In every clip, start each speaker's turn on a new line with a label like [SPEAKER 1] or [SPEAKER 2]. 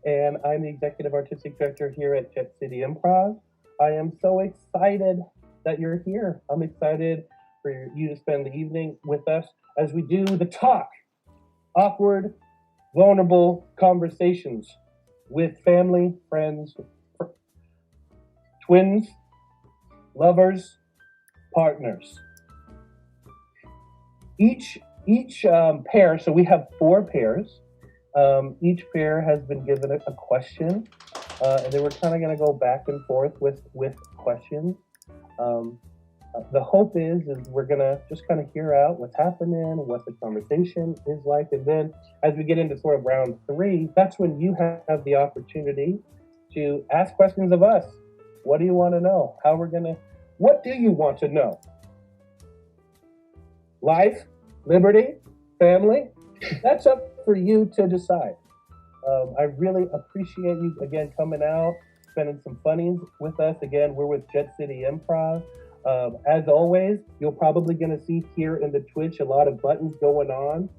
[SPEAKER 1] and I'm the Executive Artistic Director here at Jet City Improv. I am so excited that you're here. I'm excited for you to spend the evening with us as we do the talk, awkward, vulnerable conversations with family, friends, twins, lovers, partners. Each pair, so we have 4 pairs. Each pair has been given a question, and then we're kind of going to go back and forth with questions. The hope is we're going to just kind of hear out what's happening, what the conversation is like, and then as we get into sort of round 3, that's when you have the opportunity to ask questions of us. What do you want to know? What do you want to know? Life, liberty, family? That's up for you to decide. I really appreciate you, again, coming out, spending some funnies with us. Again, we're with Jet City Improv. As always, you're probably going to see here in the Twitch a lot of buttons going on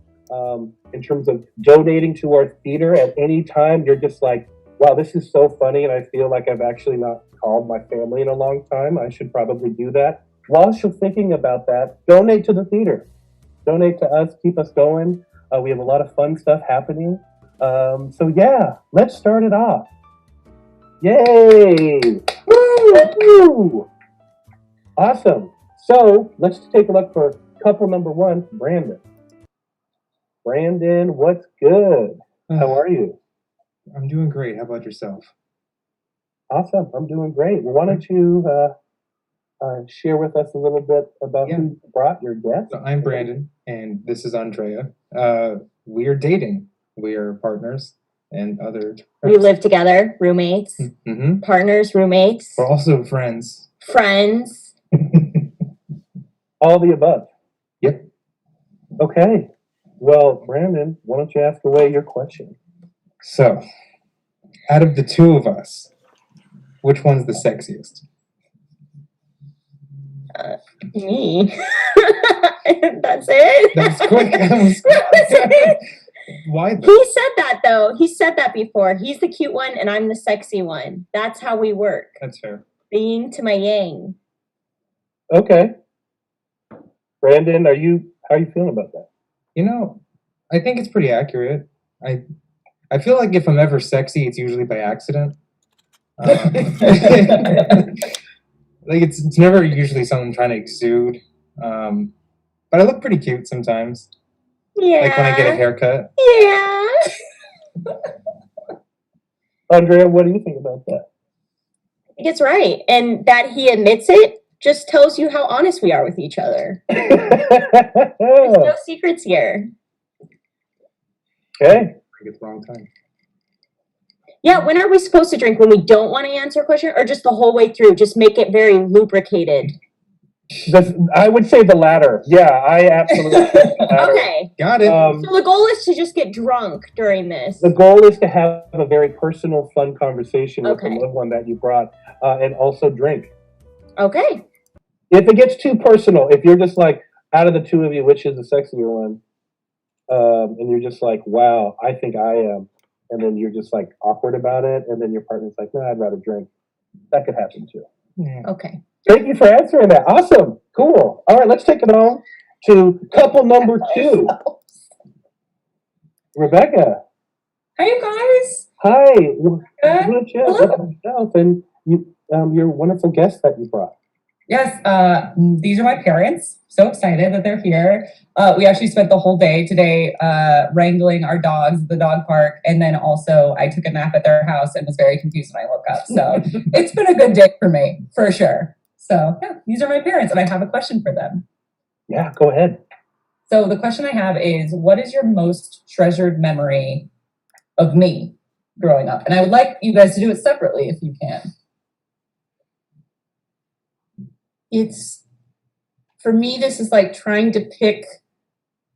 [SPEAKER 1] in terms of donating to our theater. At any time, you're just like, wow, this is so funny, and I feel like I've actually not called my family in a long time. I should probably do that. While you're thinking about that, donate to the theater. Donate to us, keep us going. We have a lot of fun stuff happening. So yeah, let's start it off. Yay! Woo! Awesome. So let's take a look for couple number 1, Brandon. Brandon, what's good? How are you?
[SPEAKER 2] I'm doing great. How about yourself?
[SPEAKER 1] Awesome. I'm doing great. Well, why don't you share with us a little bit about who brought your guest?
[SPEAKER 2] So I'm Brandon, and this is Andrea. We are dating. We are partners and other.
[SPEAKER 3] We live together, roommates, partners, roommates.
[SPEAKER 2] We're also friends.
[SPEAKER 3] Friends.
[SPEAKER 1] All the above.
[SPEAKER 2] Yep.
[SPEAKER 1] Okay. Well, Brandon, why don't you ask away your question?
[SPEAKER 2] So, out of the 2 of us, which one's the sexiest?
[SPEAKER 3] Me. That's it.
[SPEAKER 2] That's quick. That was Why?
[SPEAKER 3] He said that though. He said that before. He's the cute one and I'm the sexy one. That's how we work.
[SPEAKER 2] That's fair.
[SPEAKER 3] The yin to my yang.
[SPEAKER 1] Okay. Brandon, how are you feeling about that?
[SPEAKER 2] You know, I think it's pretty accurate. I feel like if I'm ever sexy, it's usually by accident. Like it's never usually something I'm trying to exude. But I look pretty cute sometimes.
[SPEAKER 3] Yeah.
[SPEAKER 2] Like when I get a haircut.
[SPEAKER 3] Yeah.
[SPEAKER 1] Andrea, what do you think about that?
[SPEAKER 3] I think it's right. And that he admits it just tells you how honest we are with each other. There's no secrets here.
[SPEAKER 1] Okay.
[SPEAKER 2] I get the wrong time.
[SPEAKER 3] Yeah, when are we supposed to drink? When we don't want to answer a question, or just the whole way through? Just make it very lubricated.
[SPEAKER 1] I would say the latter. Yeah, I absolutely think the latter.
[SPEAKER 3] Okay.
[SPEAKER 2] Got it.
[SPEAKER 3] So the goal is to just get drunk during this.
[SPEAKER 1] The goal is to have a very personal, fun conversation with the
[SPEAKER 3] Okay.
[SPEAKER 1] loved one that you brought, and also drink.
[SPEAKER 3] Okay.
[SPEAKER 1] If it gets too personal, if you're just like, out of the 2 of you, which is the sexier one, and you're just like, wow, I think I am, and then you're just like awkward about it, and then your partner's like, no, I'd rather drink. That could happen too.
[SPEAKER 2] Yeah.
[SPEAKER 3] Okay.
[SPEAKER 1] Thank you for answering that. Awesome. Cool. All right, let's take it on to couple number 2. Rebecca.
[SPEAKER 4] Hi, you guys.
[SPEAKER 1] Hi.
[SPEAKER 4] Good.
[SPEAKER 1] Yourself and your wonderful guest that you brought.
[SPEAKER 4] Yes, these are my parents. So excited that they're here. We actually spent the whole day today wrangling our dogs at the dog park. And then also I took a nap at their house and was very confused when I woke up. So it's been a good day for me, for sure. So yeah, these are my parents and I have a question for them.
[SPEAKER 1] Yeah, go ahead.
[SPEAKER 4] So the question I have is, what is your most treasured memory of me growing up? And I would like you guys to do it separately if you can.
[SPEAKER 5] It's, for me, this is like trying to pick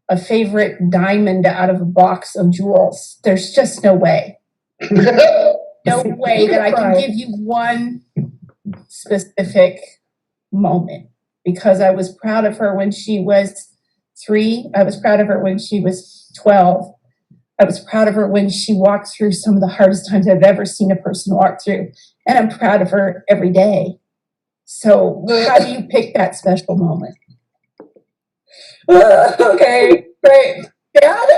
[SPEAKER 5] a favorite diamond out of a box of jewels. There's just no way. No way that I can give you one specific moment, because I was proud of her when she was 3. I was proud of her when she was 12. I was proud of her when she walked through some of the hardest times I've ever seen a person walk through. And I'm proud of her every day. So how do you pick that special moment?
[SPEAKER 4] Okay, great. Dad,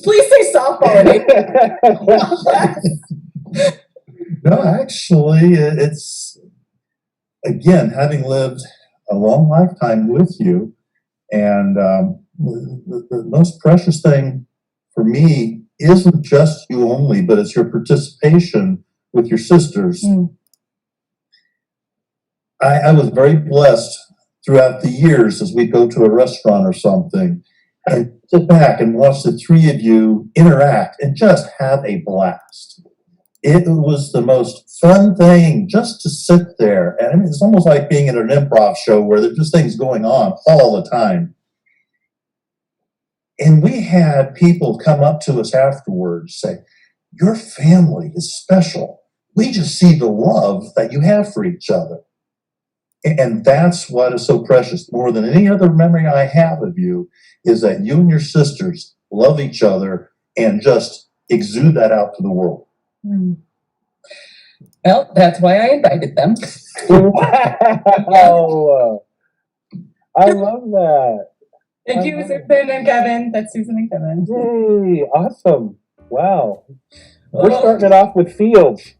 [SPEAKER 4] please say softball.
[SPEAKER 6] No, actually, it's, again, having lived a long lifetime with you, and the most precious thing for me isn't just you only, but it's your participation with your sisters. I was very blessed throughout the years as we go to a restaurant or something and sit back and watch the three of you interact and just have a blast. It was the most fun thing just to sit there. And I mean, it's almost like being at an improv show where there's just things going on all the time. And we had people come up to us afterwards say, your family is special. We just see the love that you have for each other. And that's what is so precious. More than any other memory I have of you is that you and your sisters love each other and just exude that out to the world.
[SPEAKER 4] Well, that's why I invited them.
[SPEAKER 1] Wow. I love that.
[SPEAKER 4] Thank you, Susan and Kevin. That's Susan and Kevin.
[SPEAKER 1] Hey, awesome. Wow. We're starting it off with Fields.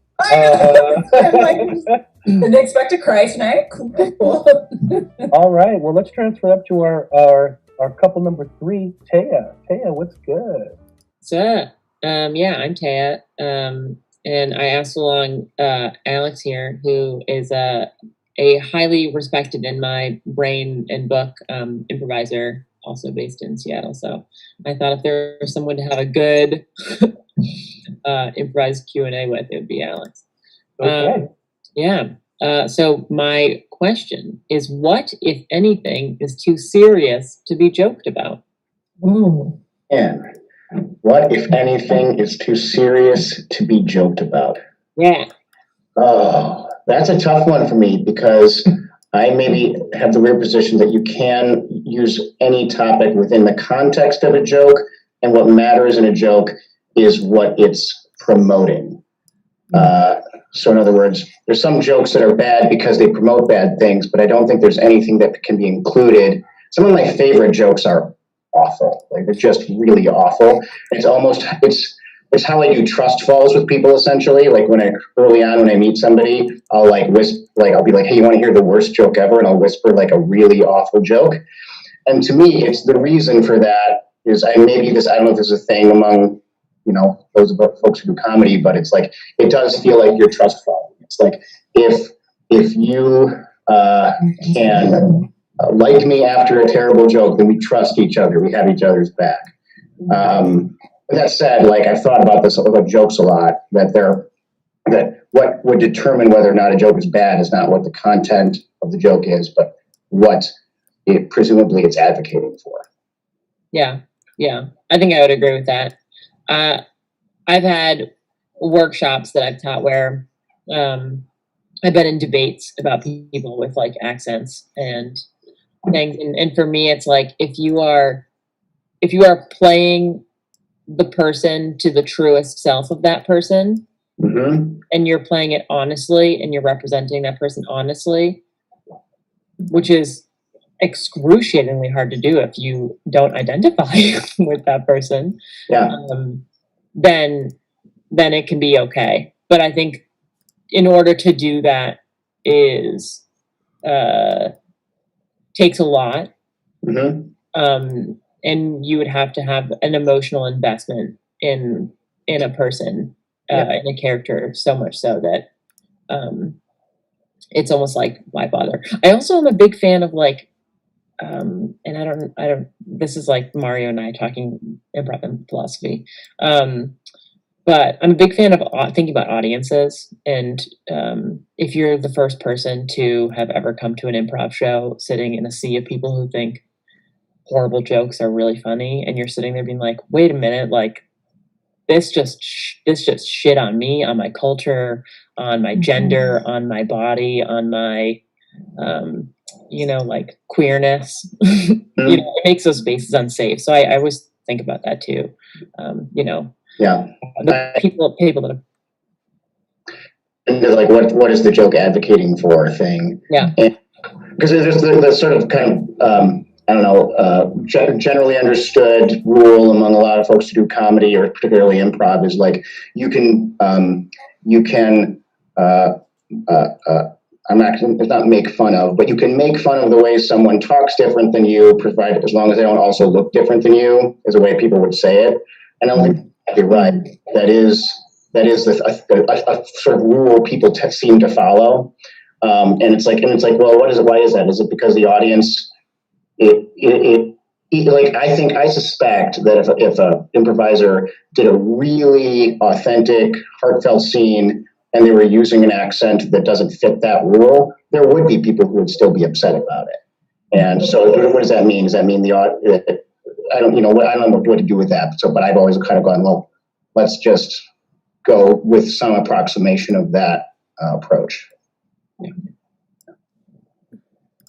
[SPEAKER 4] Didn't expect to cry tonight. Cool.
[SPEAKER 1] All right. Well, let's transfer up to our couple number 3, Taya. Taya, what's good?
[SPEAKER 7] So, yeah, I'm Taya. And I asked along Alex here, who is a highly respected in my brain and book improviser, also based in Seattle. So I thought if there was someone to have a good improvised Q&A with, it would be Alex.
[SPEAKER 1] Okay.
[SPEAKER 7] So my question is, what, if anything, is too serious to be joked about?
[SPEAKER 4] Ooh.
[SPEAKER 8] And what, if anything, is too serious to be joked about?
[SPEAKER 7] Yeah.
[SPEAKER 8] Oh, that's a tough one for me because I maybe have the weird position that you can use any topic within the context of a joke, and what matters in a joke is what it's promoting. So in other words, there's some jokes that are bad because they promote bad things, but I don't think there's anything that can be included. Some of my favorite jokes are awful. Like, they're just really awful. It's how I do trust falls with people, essentially. Like, early on when I meet somebody, I'll I'll be like, hey, you want to hear the worst joke ever? And I'll whisper like a really awful joke. And to me, it's the reason for that is I don't know if this is a thing among, those folks who do comedy, but it's like, it does feel like you're trust falling. It's like, if you can like me after a terrible joke, then we trust each other. We have each other's back. That said, I've thought about this about jokes a lot, that what would determine whether or not a joke is bad is not what the content of the joke is, but what presumably it's advocating for.
[SPEAKER 7] Yeah. I think I would agree with that. I've had workshops that I've taught where I've been in debates about people with accents and things. And for me, it's like, if you are playing the person to the truest self of that person,
[SPEAKER 8] Mm-hmm.
[SPEAKER 7] and you're playing it honestly and you're representing that person honestly, which is excruciatingly hard to do if you don't identify with that person,
[SPEAKER 8] Yeah.
[SPEAKER 7] then it can be okay. But I think in order to do that takes a lot.
[SPEAKER 8] Mm-hmm.
[SPEAKER 7] And you would have to have an emotional investment in a person, in a character, so much so that it's almost like, why bother? I also am a big fan of and I don't, this is like Mario and I talking improv and philosophy. But I'm a big fan of thinking about audiences. And if you're the first person to have ever come to an improv show, sitting in a sea of people who think horrible jokes are really funny, and you're sitting there being like, wait a minute, this just shit on me, on my culture, on my gender, on my body, on my queerness. It makes those spaces unsafe. So I always think about that too. You know,
[SPEAKER 8] Yeah.
[SPEAKER 7] the people that
[SPEAKER 8] And they're like, what is the joke advocating for thing?
[SPEAKER 7] Yeah.
[SPEAKER 8] Because there's the sort of kind of, I don't know, generally understood rule among a lot of folks who do comedy or particularly improv is like, you can it's not make fun of, but you can make fun of the way someone talks different than you, provided as long as they don't also look different than you, is the way people would say it. And I'm like, you're right. That is a sort of rule people seem to follow. And it's like, well, what is it? Why is that? Is it because the audience, like, I suspect that if a improviser did a really authentic, heartfelt scene and they were using an accent that doesn't fit that rule, there would be people who would still be upset about it. And so what does that mean? Does that mean I don't know what to do with that. So, but I've always kind of gone, well, let's just go with some approximation of that approach.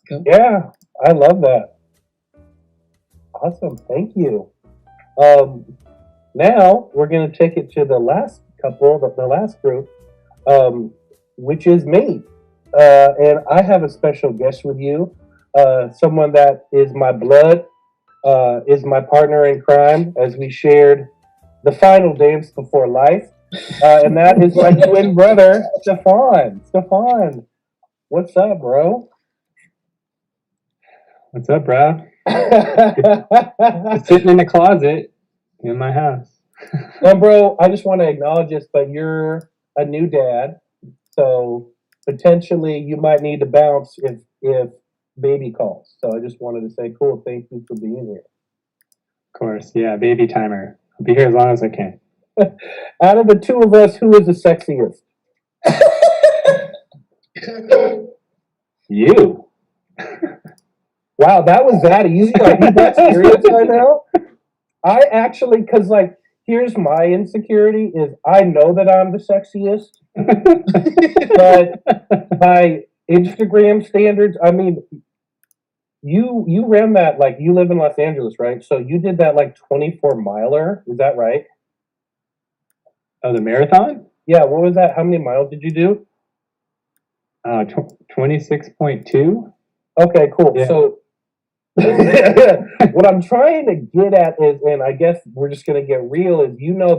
[SPEAKER 1] Yeah, I love that. Awesome, thank you. Now we're going to take it to the last couple, the last group, which is me. And I have a special guest with you, someone that is my blood, is my partner in crime, as we shared the final dance before life. And that is my twin brother, Stefan. Stefan, what's up, bro?
[SPEAKER 2] What's up, bro? Just sitting in the closet in my house.
[SPEAKER 1] Well, bro, I just want to acknowledge this, but you're a new dad, so potentially you might need to bounce if baby calls. So I just wanted to say, cool, thank you for being here.
[SPEAKER 2] Of course, yeah, baby timer. I'll be here as long as I can.
[SPEAKER 1] Out of the two of us, who is the sexiest?
[SPEAKER 2] You.
[SPEAKER 1] Wow, that was that easy? Like, you that serious right now? I actually, because, like, here's my insecurity, is I know that I'm the sexiest, but by Instagram standards, I mean, you ran that, like, you live in Los Angeles, right? So you did that, like, 24-miler, is that right?
[SPEAKER 2] Oh, the marathon?
[SPEAKER 1] Yeah, what was that? How many miles did you do?
[SPEAKER 2] 26.2.
[SPEAKER 1] Okay, cool.
[SPEAKER 2] Yeah.
[SPEAKER 1] So what I'm trying to get at is, and I guess we're just gonna get real, is you know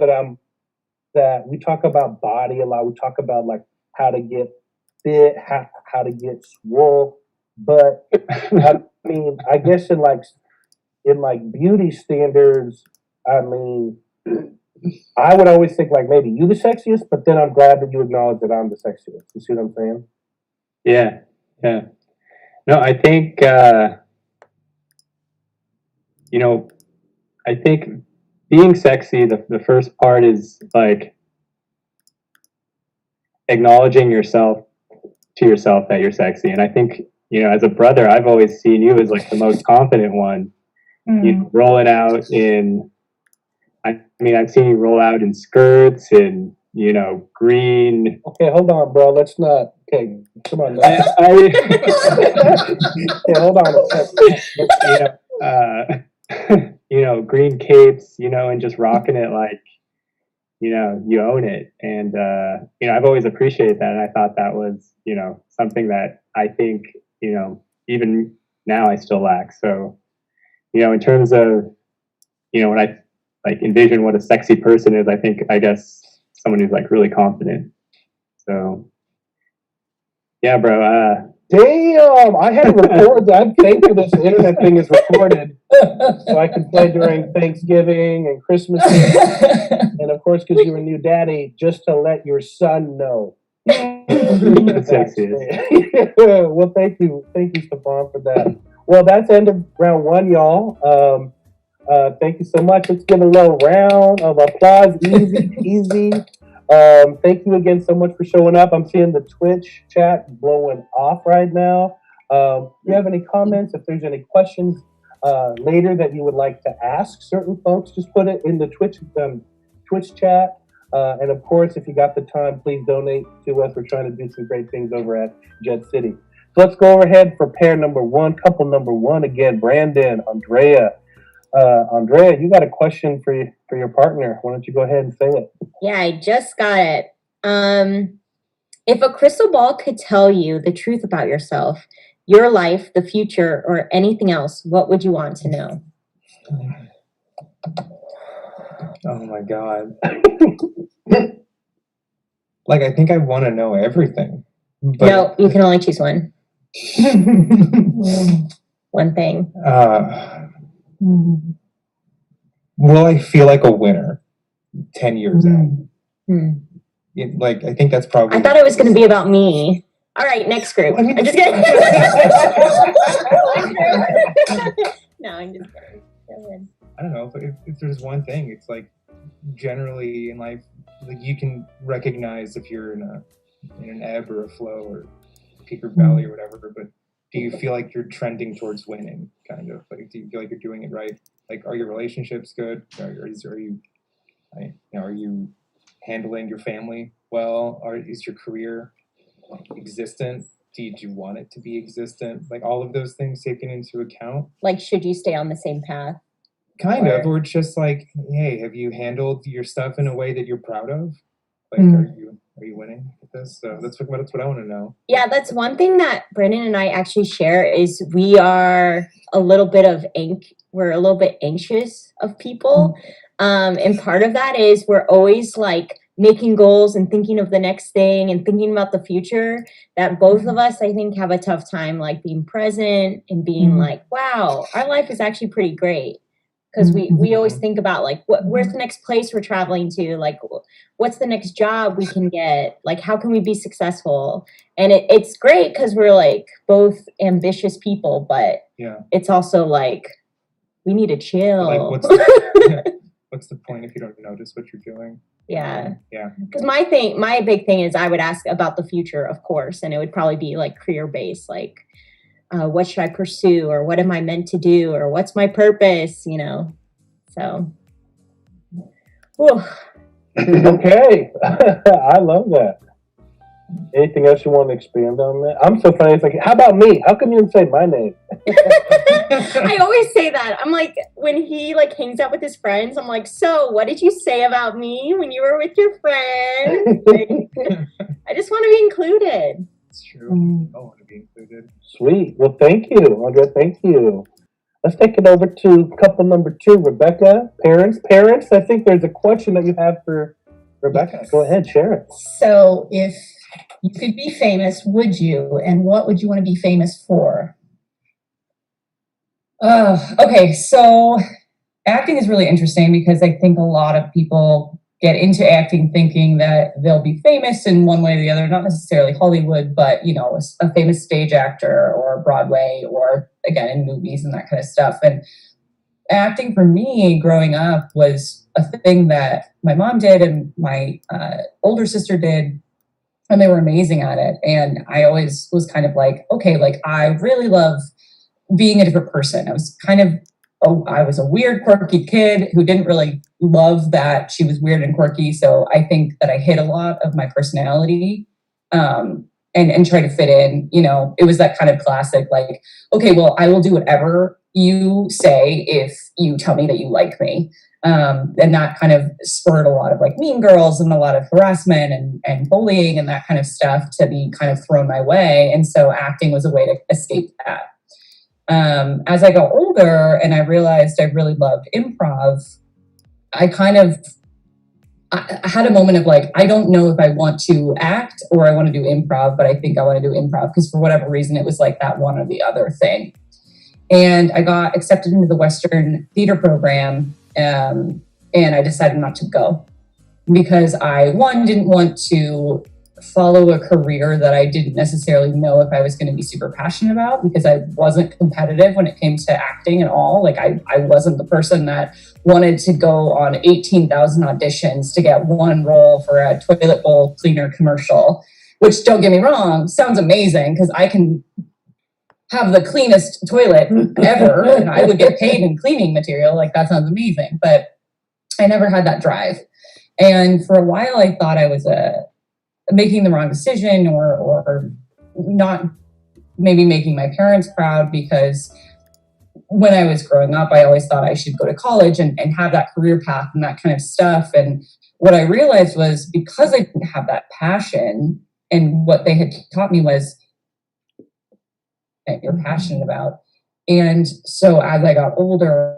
[SPEAKER 1] that we talk about body a lot. We talk about like how to get fit, how to get swole. But I mean, I guess in beauty standards, I mean, I would always think like maybe you the sexiest, but then I'm glad that you acknowledge that I'm the sexiest. You see what I'm saying?
[SPEAKER 2] Yeah, yeah. No, I think, I think being sexy, the first part is like acknowledging yourself to yourself that you're sexy. And I think, as a brother, I've always seen you as like the most confident one. Rolling out in, I mean, I've seen you roll out in skirts and, green.
[SPEAKER 1] Okay, hold on, bro. Let's not. Okay, come on. Okay, hold on a second.
[SPEAKER 2] Green capes, and just rocking it like, you own it. And, I've always appreciated that. And I thought that was, something that I think, even now I still lack. So, in terms of, when I like envision what a sexy person is, I guess someone who's like really confident. So, yeah, bro.
[SPEAKER 1] Damn, I had to record that. Thank you. This internet thing is recorded, so I can play during Thanksgiving and Christmas, and of course, because you're a new daddy, just to let your son know.
[SPEAKER 2] The sexiest.
[SPEAKER 1] Well, thank you, Stefan, for that. Well, that's the end of round one, y'all. Thank you so much. Let's give a little round of applause. Easy. Thank you again so much for showing up. I'm seeing the Twitch chat blowing off right now. If you have any comments, if there's any questions later that you would like to ask certain folks, just put it in the Twitch chat. And of course, if you got the time, please donate to us. We're trying to do some great things over at Jet City. So let's go ahead for pair number one, couple number one again. Brandon, Andrea. Andrea, you got a question for your partner. Why don't you go ahead and say it?
[SPEAKER 3] Yeah, I just got it. If a crystal ball could tell you the truth about yourself, your life, the future, or anything else, what would you want to know?
[SPEAKER 9] Oh my God. Like, I think I want to know everything. But
[SPEAKER 3] No, you can only choose one. One thing.
[SPEAKER 9] Will I feel like a winner 10 years out? Like, I think that's probably...
[SPEAKER 3] I thought it was going to be about me. All right, next group. I'm just kidding. No, I'm just kidding. Go ahead.
[SPEAKER 9] I don't know, if there's one thing, it's like, generally in life, like, you can recognize if you're in an ebb or a flow or peak or valley or whatever, but do you feel like you're trending towards winning, kind of? Like, do you feel like you're doing it right? Like, are your relationships good? Are you handling your family well? Is your career existent? Do you want it to be existent? Like, all of those things taken into account?
[SPEAKER 3] Like, should you stay on the same path?
[SPEAKER 9] Kind of, or just like, hey, have you handled your stuff in a way that you're proud of? Like, are you winning with this? So that's what I want to know.
[SPEAKER 3] Yeah, that's one thing that Brendan and I actually share is we are a little bit anxious of people. And part of that is we're always like making goals and thinking of the next thing and thinking about the future, that both of us, I think, have a tough time like being present and being like, wow, our life is actually pretty great. Because we always think about like, where's the next place we're traveling to? Like, what's the next job we can get? Like, how can we be successful? And it's great because we're like both ambitious people, but it's also like, we need to chill.
[SPEAKER 9] Like, what's the point if you don't notice what you're doing?
[SPEAKER 3] Yeah. Because my big thing is I would ask about the future, of course, and it would probably be like career based, like, what should I pursue, or what am I meant to do, or what's my purpose, so. Whew.
[SPEAKER 1] Okay. I love that. Anything else you want to expand on that? I'm so funny. It's like, how about me? How come you didn't say my name?
[SPEAKER 3] I always say that. I'm like, when he like hangs out with his friends, I'm like, so what did you say about me when you were with your friends? Like, I just want to be included.
[SPEAKER 9] It's true. I want to be included.
[SPEAKER 1] Sweet. Well, thank you, Andrea. Thank you. Let's take it over to couple number 2, Rebecca. Parents. I think there's a question that you have for Rebecca. Go ahead, share it.
[SPEAKER 5] So if you could be famous, would you? And what would you want to be famous for?
[SPEAKER 4] Okay, so acting is really interesting because I think a lot of people get into acting thinking that they'll be famous in one way or the other, not necessarily Hollywood, but, a famous stage actor or Broadway or, again, in movies and that kind of stuff. And acting for me growing up was a thing that my mom did and my older sister did, and they were amazing at it. And I always was kind of like, okay, like I really love being a different person. I was I was a weird, quirky kid who didn't really love that she was weird and quirky. So I think that I hid a lot of my personality and try to fit in. It was that kind of classic, like, okay, well, I will do whatever you say if you tell me that you like me. And that kind of spurred a lot of like Mean Girls and a lot of harassment and bullying and that kind of stuff to be kind of thrown my way. And so acting was a way to escape that. As I got older and I realized I really loved improv, I had a moment of like, I don't know if I want to act or I want to do improv, but I think I want to do improv because for whatever reason, it was like that one or the other thing. And I got accepted into the Western theater program, and I decided not to go because I, didn't want to follow a career that I didn't necessarily know if I was going to be super passionate about because I wasn't competitive when it came to acting at all. Like I wasn't the person that wanted to go on 18,000 auditions to get one role for a toilet bowl cleaner commercial, which, don't get me wrong, sounds amazing because I can have the cleanest toilet ever and I would get paid in cleaning material. Like that sounds amazing, but I never had that drive. And for a while I thought I was making the wrong decision or not maybe making my parents proud because when I was growing up, I always thought I should go to college and have that career path and that kind of stuff. And what I realized was because I didn't have that passion, and what they had taught me was that you're passionate about. And so as I got older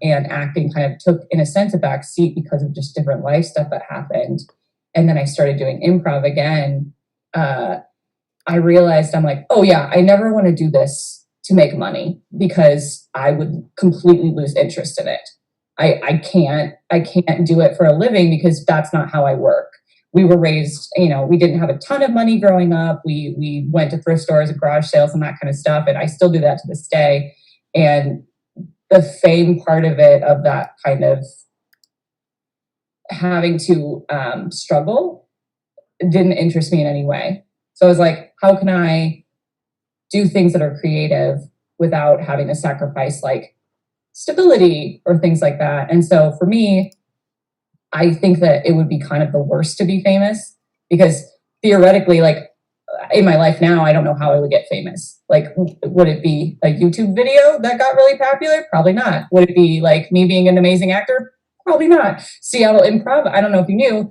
[SPEAKER 4] and acting kind of took, in a sense, a back seat because of just different life stuff that happened. And then I started doing improv again. I realized I'm like, oh yeah, I never want to do this to make money because I would completely lose interest in it. I can't do it for a living because that's not how I work. We were raised, we didn't have a ton of money growing up. We went to thrift stores and garage sales and that kind of stuff. And I still do that to this day. And the fame part of it, of that kind of having to struggle, didn't interest me in any way. So I was like, how can I do things that are creative without having to sacrifice like stability or things like that? And so for me, I think that it would be kind of the worst to be famous, because theoretically, like in my life now, I don't know how I would get famous. Like, would it be a YouTube video that got really popular? Probably not. Would it be like me being an amazing actor? Probably not. Seattle Improv, I don't know if you knew,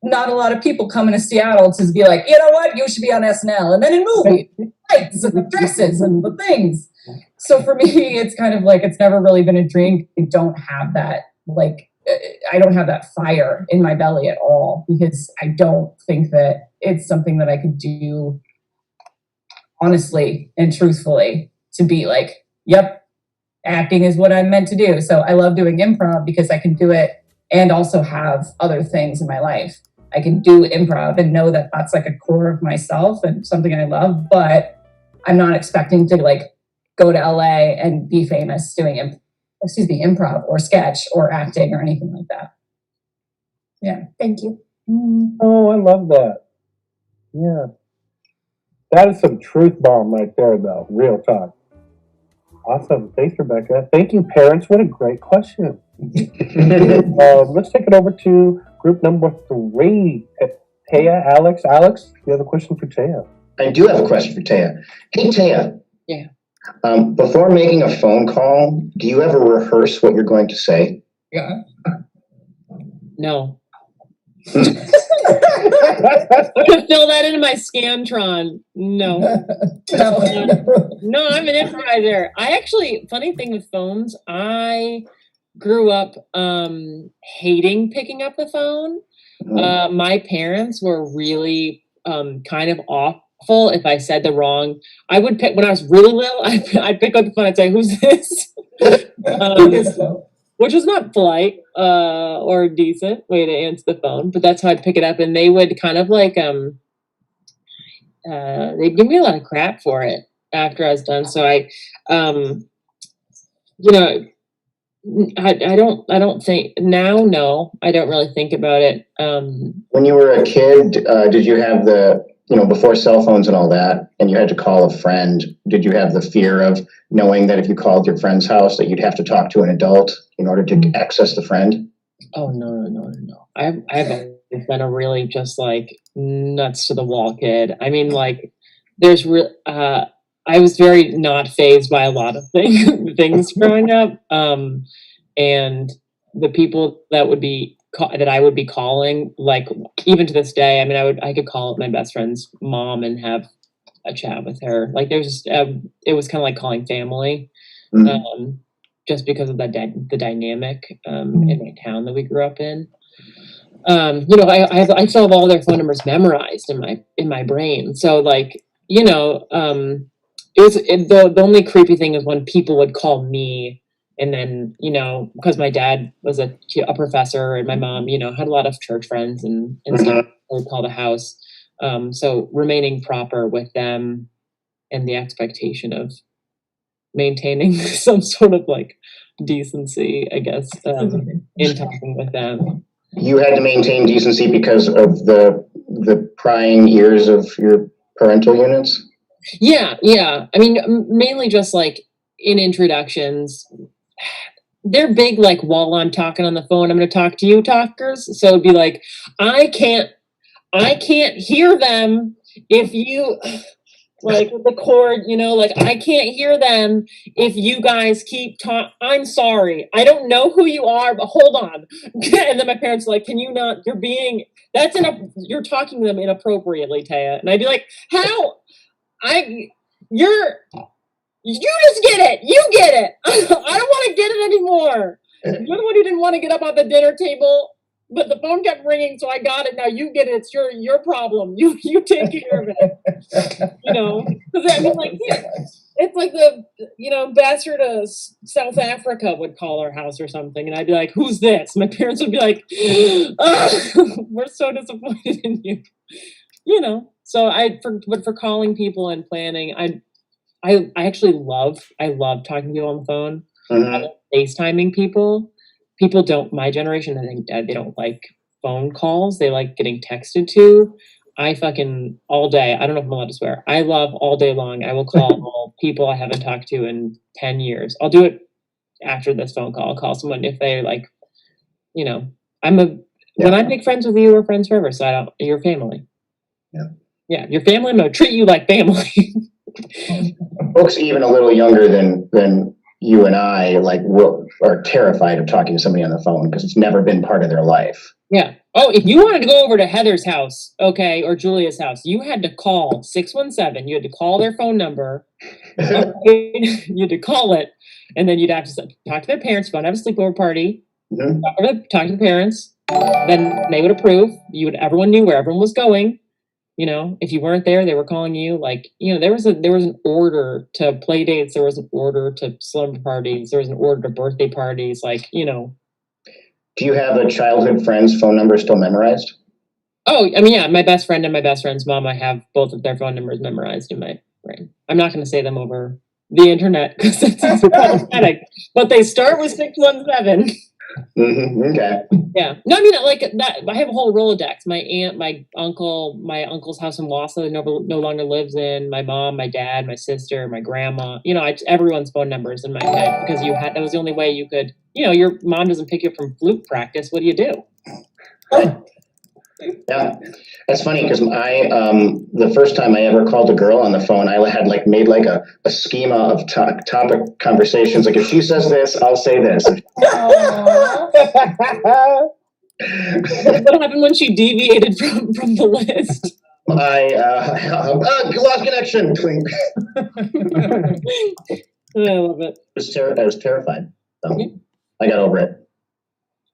[SPEAKER 4] not a lot of people come into Seattle to be like, you know what, you should be on SNL. And then in movies, lights and the dresses and the things. So for me, it's kind of like, it's never really been a dream. I don't have that, like, I don't have that fire in my belly at all, because I don't think that it's something that I could do honestly and truthfully to be like, yep, acting is what I'm meant to do. So I love doing improv because I can do it and also have other things in my life. I can do improv and know that that's like a core of myself and something I love, but I'm not expecting to like go to LA and be famous doing improv or sketch or acting or anything like that. Yeah.
[SPEAKER 5] Thank you.
[SPEAKER 1] Oh, I love that. Yeah. That is some truth bomb right there, though. Real talk. Awesome. Thanks, Rebecca. Thank you, parents. What a great question. Let's take it over to group number 3. Taya, Alex. Alex, you have a question for Taya?
[SPEAKER 8] I do have a question for Taya. Hey, Taya.
[SPEAKER 7] Yeah.
[SPEAKER 8] Before making a phone call, do you ever rehearse what you're going to say?
[SPEAKER 4] Yeah.
[SPEAKER 7] No. To fill that into my Scantron. No. No, I'm an improviser. I actually, funny thing with phones, I grew up hating picking up the phone. My parents were really kind of awful if I said the wrong. I would pick, when I was really little, I'd pick up the phone and say, who's this? Which was not polite or a decent way to answer the phone, but that's how I'd pick it up. And they would kind of like, they'd give me a lot of crap for it after I was done. So I don't think now, no, I don't really think about it.
[SPEAKER 8] When you were a kid, did you have before cell phones and all that, and you had to call a friend, did you have the fear of knowing that if you called your friend's house that you'd have to talk to an adult in order to access the friend?
[SPEAKER 7] Oh, no. I've been a really just like nuts to the wall kid. I mean, like I was very not fazed by a lot of things growing up. And the people that I would be calling, like even to this day, I mean, I could call my best friend's mom and have a chat with her. Like there's it was kind of like calling family, just because of the dynamic in my town that we grew up in. I still have all their phone numbers memorized in my brain. So like, the only creepy thing is when people would call me. And then, because my dad was a professor and my mom, had a lot of church friends and stuff, would call the house. So remaining proper with them and the expectation of maintaining some sort of like decency, I guess, in talking with them.
[SPEAKER 8] You had to maintain decency because of the prying ears of your parental units?
[SPEAKER 7] Yeah. I mean, mainly just like in introductions. They're big, like, while I'm talking on the phone, I'm going to talk to you talkers. So it'd be like, I can't hear them if you, like with the cord, you know, like I can't hear them if you guys keep talking. I'm sorry, I don't know who you are, but hold on. And then my parents are like, can you not? You're talking to them inappropriately, Taya. And I'd be like, how? You just get it. You get it. I don't want to get it anymore. You're the one who didn't want to get up on the dinner table, but the phone kept ringing, so I got it. Now you get it. It's your problem. You take care of it. You know, because I mean, like, yeah, it's like the ambassador to South Africa would call our house or something, and I'd be like, "Who's this?" My parents would be like, "We're so disappointed in you." You know. So but for calling people and planning, I actually love talking to people on the phone.
[SPEAKER 8] Mm-hmm.
[SPEAKER 7] I love FaceTiming people. People don't, my generation, I think they don't like phone calls. They like getting texted to. I fucking all day, I don't know if I'm allowed to swear. I love all day long. I will call people I haven't talked to in 10 years. I'll do it after this phone call. I'll call someone if they like, you know, when I make friends with you, we're friends forever. So you're family. Yeah, your family, I'm going to treat you like family.
[SPEAKER 8] Folks even a little younger than you and I are terrified of talking to somebody on the phone because it's never been part of their life.
[SPEAKER 7] Yeah. Oh, if you wanted to go over to Heather's house, okay, or Julia's house, you had to call 617. You had to call their phone number. You had to call it, and then you'd have to talk to their parents. If you want to have a sleepover party, talk to the parents. Then they would approve. Everyone knew where everyone was going. You know, if you weren't there, they were calling you. Like, you know, there was an order to play dates. There was an order to slumber parties. There was an order to birthday parties. Like, you know.
[SPEAKER 8] Do you have a childhood friend's phone number still memorized?
[SPEAKER 7] Oh, I mean, yeah, my best friend and my best friend's mom, I have both of their phone numbers memorized in my brain. I'm not going to say them over the internet because it's problematic. But they start with 617.
[SPEAKER 8] Mm-hmm. Okay.
[SPEAKER 7] Yeah. No, I mean, like that. I have a whole Rolodex. My aunt, my uncle's house in Wausau no longer lives in. My mom, my dad, my sister, my grandma. You know, everyone's phone numbers in my head because that was the only way you could. You know, your mom doesn't pick you up from flute practice. What do you do?
[SPEAKER 8] Yeah, that's funny because the first time I ever called a girl on the phone, I had made a schema of topic conversations. Like if she says this, I'll say this.
[SPEAKER 7] What happened when she deviated from the list?
[SPEAKER 8] I lost connection.
[SPEAKER 7] I love it.
[SPEAKER 8] I was terrified. So I got over it.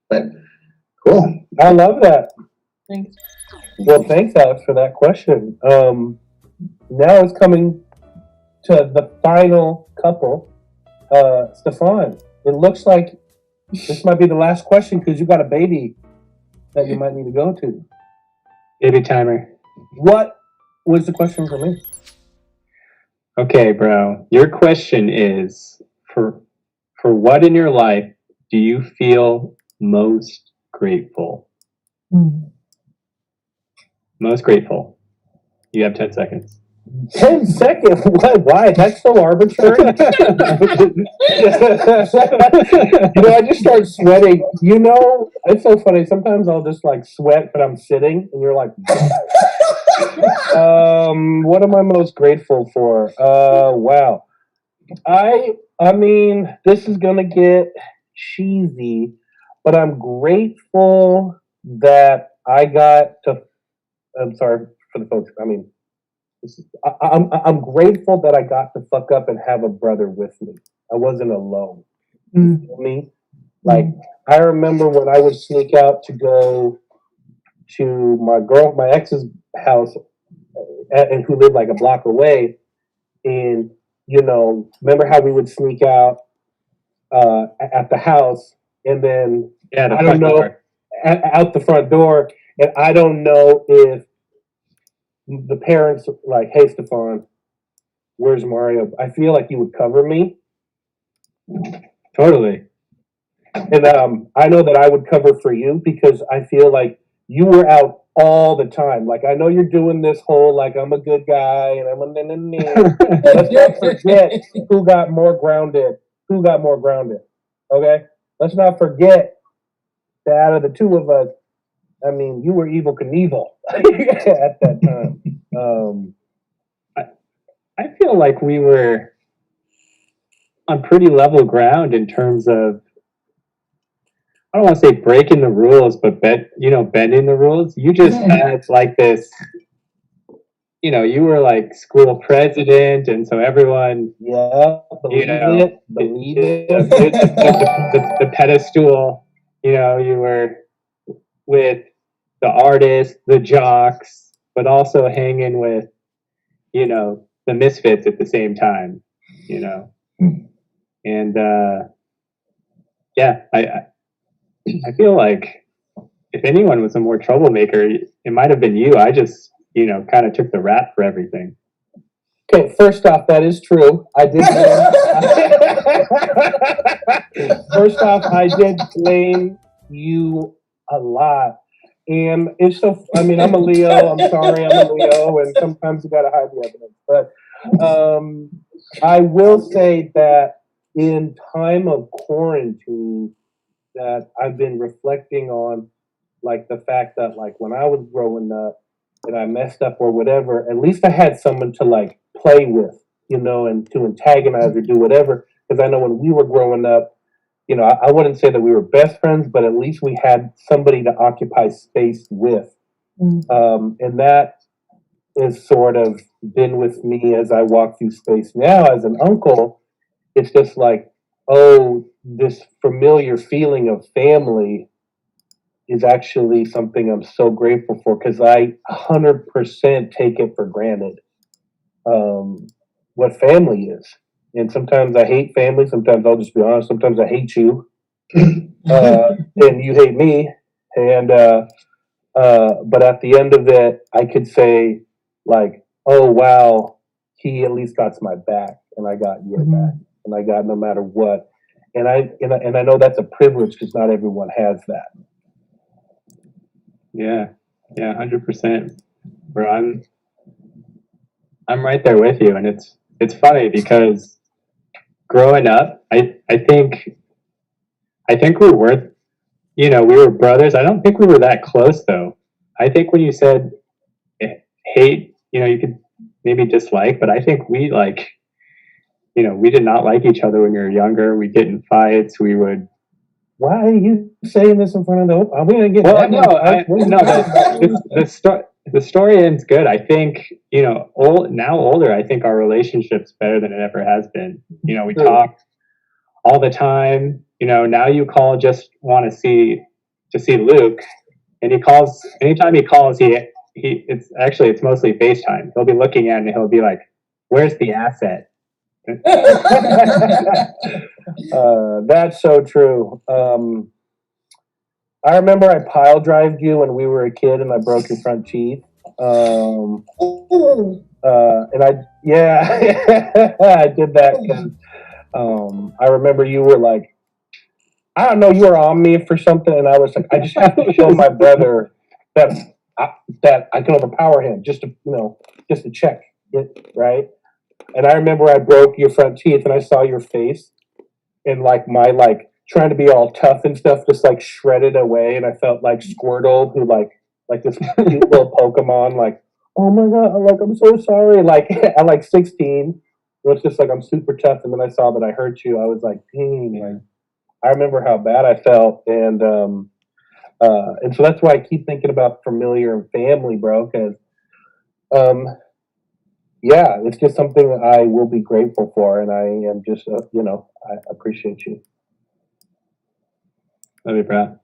[SPEAKER 8] But cool.
[SPEAKER 1] I love that.
[SPEAKER 7] Thanks.
[SPEAKER 1] Well, thanks, Alex, for that question. Now it's coming to the final couple. Stefan, it looks like this might be the last question because you got a baby that you might need to go to.
[SPEAKER 2] Baby timer.
[SPEAKER 1] What was the question for me?
[SPEAKER 2] Okay, bro. Your question is, for what in your life do you feel most grateful? Most grateful. You have 10 seconds.
[SPEAKER 1] 10 seconds? Why? That's so arbitrary. I just start sweating. You know, it's so funny. Sometimes I'll just sweat, but I'm sitting, and you're like, what am I most grateful for? Wow. I mean, this is gonna get cheesy, but I'm grateful that I got to. I'm sorry for the folks. I mean, I'm grateful that I got to fuck up and have a brother with me. I wasn't alone. You feel me? I remember when I would sneak out to go to my ex's house, and who lived a block away, and remember how we would sneak out at the house, and then I don't know out the front door. And I don't know if the parents were like, hey, Stefan, where's Mario? I feel like you would cover me.
[SPEAKER 2] Totally.
[SPEAKER 1] And I know that I would cover for you because I feel like you were out all the time. I know you're doing this whole, I'm a good guy and I'm a Let's not forget who got more grounded. Okay? Let's not forget that out of the two of us, I mean, you were Evel Knievel at that time.
[SPEAKER 2] feel like we were on pretty level ground in terms of, I don't want to say breaking the rules, but bending the rules. You just had like this, you were like school president, and so everyone,
[SPEAKER 1] believe it.
[SPEAKER 2] the pedestal, you were with the artists, the jocks, but also hanging with, the misfits at the same time, and I feel like if anyone was a more troublemaker, it might have been you. I just, kind of took the rap for everything.
[SPEAKER 1] Okay, first off, that is true. I did. First off, I did blame you a lot. And it's so, I'm a Leo. I'm sorry, I'm a Leo, and sometimes you got to hide the evidence. But I will say that in time of quarantine, that I've been reflecting on, like, the fact that, like, when I was growing up and I messed up or whatever, at least I had someone to, like, play with, and to antagonize or do whatever. Because I know when we were growing up, I wouldn't say that we were best friends, but at least we had somebody to occupy space with. And that is sort of been with me as I walk through space now as an uncle. It's just like, oh, this familiar feeling of family is actually something I'm so grateful for, because I 100% take it for granted what family is. And sometimes I hate family. Sometimes I'll just be honest. Sometimes I hate you, and you hate me. And but at the end of it, I could say, like, oh wow, he at least got my back, and I got your back, and I got no matter what. And I know that's a privilege, because not everyone has that.
[SPEAKER 2] Yeah, 100%. Bro, I'm right there with you, and it's funny because growing up, I think we were, we were brothers. I don't think we were that close though. I think when you said hate, you could maybe dislike, but I think we we did not like each other when we were younger. We get in fights. We would.
[SPEAKER 1] Why are you saying this in front of the? Are we gonna get?
[SPEAKER 2] Well, the story ends good. I think older. I think our relationship's better than it ever has been. We talk all the time. Now you call just want to see Luke, and he calls anytime he calls. It's mostly FaceTime. He'll be looking at it and he'll be like, "Where's the asset?"
[SPEAKER 1] That's so true. I remember I pile drived you when we were a kid, and I broke your front teeth. And I did that because I remember you were like, I don't know, you were on me for something, and I was like, I just have to show my brother that I can overpower him, just to check it, right? And I remember I broke your front teeth, and I saw your face, and like my trying to be all tough and stuff just like shredded away, and I felt like Squirtle, who like this cute little Pokemon, like, oh my god, I'm so sorry. Like at like 16, it was just like I'm super tough, and then I saw that I hurt you. I was like, dang, like I remember how bad I felt, and so that's why I keep thinking about familiar and family, bro, because yeah, it's just something that I will be grateful for, and I am just, I appreciate you.
[SPEAKER 2] Love you, bro.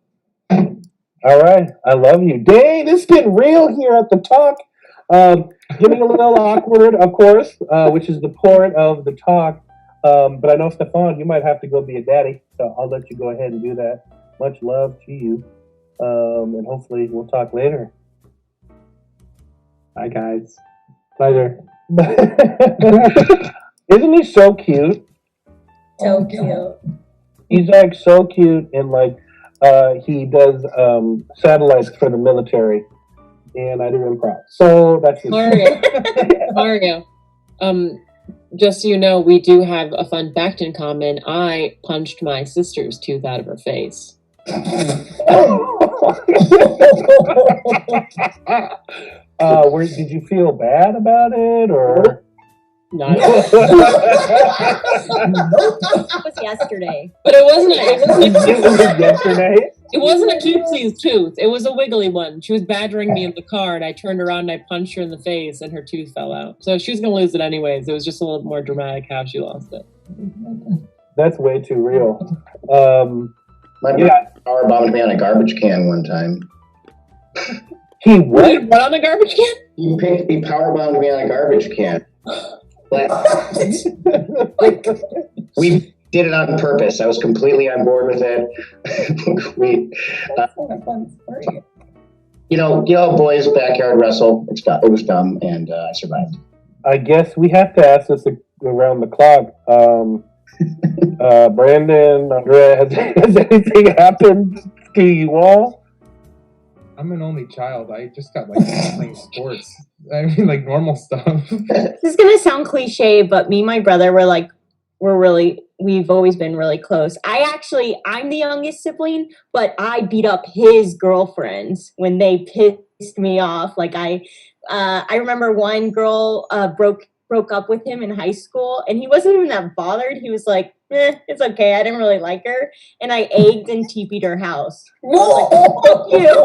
[SPEAKER 1] All right, I love you. Dang, this is getting real here at the talk. Getting a little awkward, of course, which is the point of the talk. But I know, Stefan, you might have to go be a daddy, so I'll let you go ahead and do that. Much love to you, and hopefully we'll talk later.
[SPEAKER 2] Bye, guys. Pleasure.
[SPEAKER 1] Isn't he so cute?
[SPEAKER 3] So cute.
[SPEAKER 1] He's like so cute, and like he does satellites for the military, and I do improv. So that's
[SPEAKER 7] Mario. Just so you know, we do have a fun fact in common. I punched my sister's tooth out of her face.
[SPEAKER 1] Did you feel bad about it, or?
[SPEAKER 7] Not
[SPEAKER 3] That was yesterday.
[SPEAKER 7] But it wasn't. It wasn't.
[SPEAKER 1] Yesterday.
[SPEAKER 7] It wasn't a keepsies tooth. It was a wiggly one. She was badgering me in the car, and I turned around and I punched her in the face, and her tooth fell out. So she was gonna lose it anyways. It was just a little more dramatic how she lost it.
[SPEAKER 1] That's way too real.
[SPEAKER 8] My brother power bombed me on a garbage can one time.
[SPEAKER 1] He what?
[SPEAKER 7] What on a garbage can?
[SPEAKER 8] He power bombed me on a garbage can. We did it on purpose. I was completely on board with it.
[SPEAKER 4] That's not a fun story.
[SPEAKER 8] You know, boys backyard wrestle. It was dumb, and I survived.
[SPEAKER 1] I guess we have to ask this around the clock. Brandon, Andrea, has anything happened to you all?
[SPEAKER 9] I'm an only child. I just got like playing sports. I mean, like normal stuff.
[SPEAKER 3] This is gonna sound cliche, but me and my brother we've always been really close. I'm the youngest sibling, but I beat up his girlfriends when they pissed me off. Like I remember one girl broke up with him in high school, and he wasn't even that bothered. He was like, it's okay. I didn't really like her. And I egged and TP'd her house. Like, fuck you.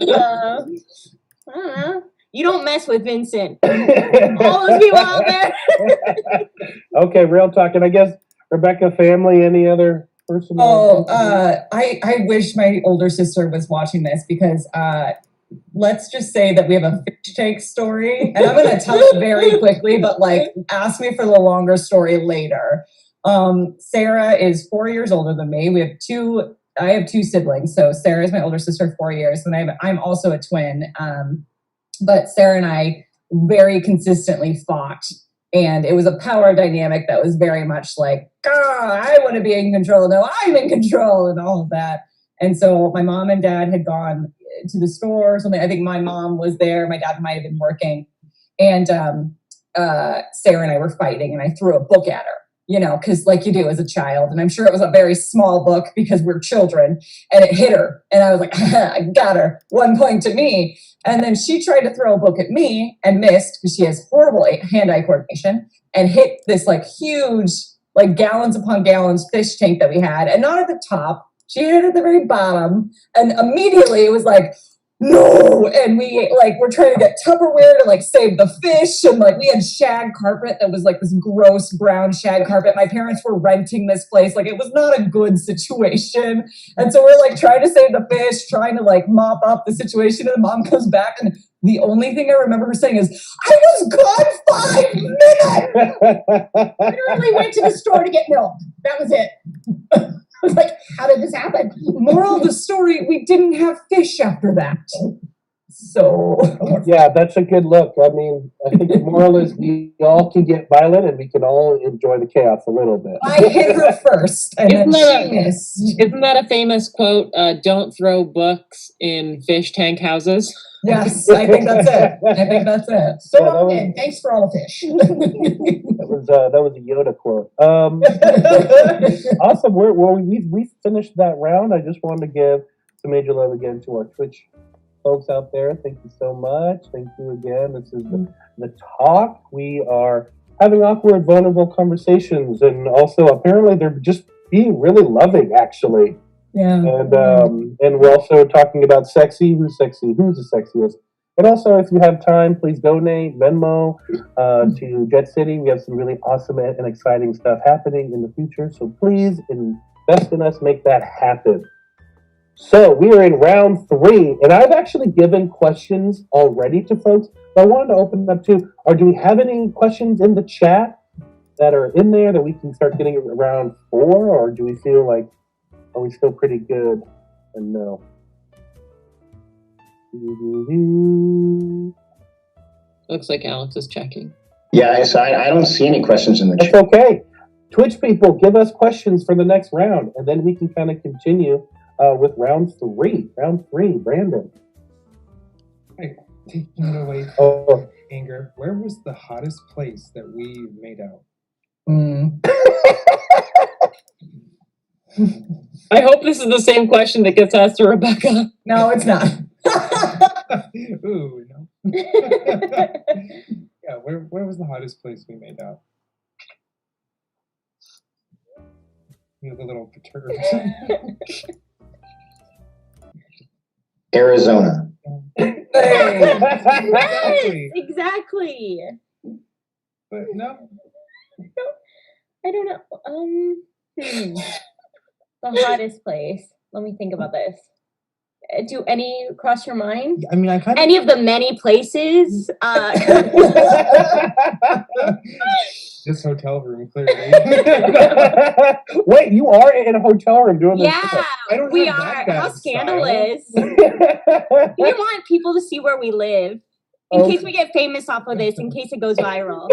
[SPEAKER 3] I don't know. You don't mess with Vincent. All those people out there.
[SPEAKER 1] Okay, real talk. And I guess, Rebecca, family, any other person?
[SPEAKER 4] I wish my older sister was watching this because let's just say that we have a fish take story, and I'm going to tell it very quickly, but like ask me for the longer story later. Sarah is 4 years older than me. I have two siblings. So Sarah is my older sister, 4 years, and I'm also a twin. But Sarah and I very consistently fought, and it was a power dynamic that was very much like, I want to be in control. No, I'm in control, and all of that. And so my mom and dad had gone to the store or something. I think my mom was there. My dad might have been working. And Sarah and I were fighting, and I threw a book at her, because like you do as a child. And I'm sure it was a very small book because we're children, and it hit her. And I was like, I got her, 1 point to me. And then she tried to throw a book at me and missed because she has horrible hand-eye coordination and hit this like huge, like gallons upon gallons fish tank that we had. And not at the top. She hit it at the very bottom, and immediately it was like, no. And we're trying to get Tupperware to like save the fish. And like we had shag carpet that was like this gross brown shag carpet. My parents were renting this place. Like it was not a good situation. And so we're like trying to save the fish, trying to like mop up the situation. And the mom comes back, and the only thing I remember her saying is, I was gone 5 minutes. Literally went to the store to get milk. That was it. I was like, how did this happen? Moral of the story, we didn't have fish after that. So
[SPEAKER 1] yeah, that's a good look. I mean, I think the moral is we all can get violent, and we can all enjoy the chaos a little bit.
[SPEAKER 4] I hit her first, and then she missed.
[SPEAKER 7] Isn't that a famous quote? Don't throw books in fish tank houses.
[SPEAKER 4] Yes, I think that's it. So thanks for all the fish.
[SPEAKER 1] That was a Yoda quote. Awesome. We finished that round. I just wanted to give some major love again to our Twitch folks out there. Thank you so much. Thank you again. This is the talk. We are having awkward, vulnerable conversations, and also apparently they're just being really loving, actually.
[SPEAKER 4] Yeah.
[SPEAKER 1] And we're also talking about who's the sexiest. And also, if you have time, please donate, Venmo, to Jet City. We have some really awesome and exciting stuff happening in the future. So please invest in us, make that happen. So we are in round 3, and I've actually given questions already to folks, but I wanted to open it up to, do we have any questions in the chat that are in there that we can start getting around 4, or do we feel like, are we still pretty good? And no.
[SPEAKER 7] Looks like Alex is checking.
[SPEAKER 8] Yeah, so I don't see any questions in the chat.
[SPEAKER 1] It's okay. Twitch people, give us questions for the next round, and then we can kind of continue with round 3. Round 3, Brandon.
[SPEAKER 9] Hey, taking it away from anger, where was the hottest place that we made out?
[SPEAKER 7] I hope this is the same question that gets asked to Rebecca.
[SPEAKER 4] No, it's not.
[SPEAKER 9] Ooh, no. Yeah, Where was the hottest place we made out? You look a little perturbed.
[SPEAKER 8] Arizona.
[SPEAKER 3] Yes, exactly.
[SPEAKER 9] But no.
[SPEAKER 3] I don't know. The hottest place. Let me think about this. Do any cross your mind?
[SPEAKER 9] I mean, I kind of.
[SPEAKER 3] Any of the many places?
[SPEAKER 9] This hotel room, clearly.
[SPEAKER 1] Wait, you are in a hotel room doing this?
[SPEAKER 3] Yeah,
[SPEAKER 9] I don't
[SPEAKER 3] we
[SPEAKER 9] have
[SPEAKER 3] are.
[SPEAKER 9] that bad
[SPEAKER 3] How
[SPEAKER 9] of
[SPEAKER 3] scandalous.
[SPEAKER 1] Yeah.
[SPEAKER 3] We want people to see where we live. In
[SPEAKER 1] Okay.
[SPEAKER 3] case we get famous off of this, in case it goes viral.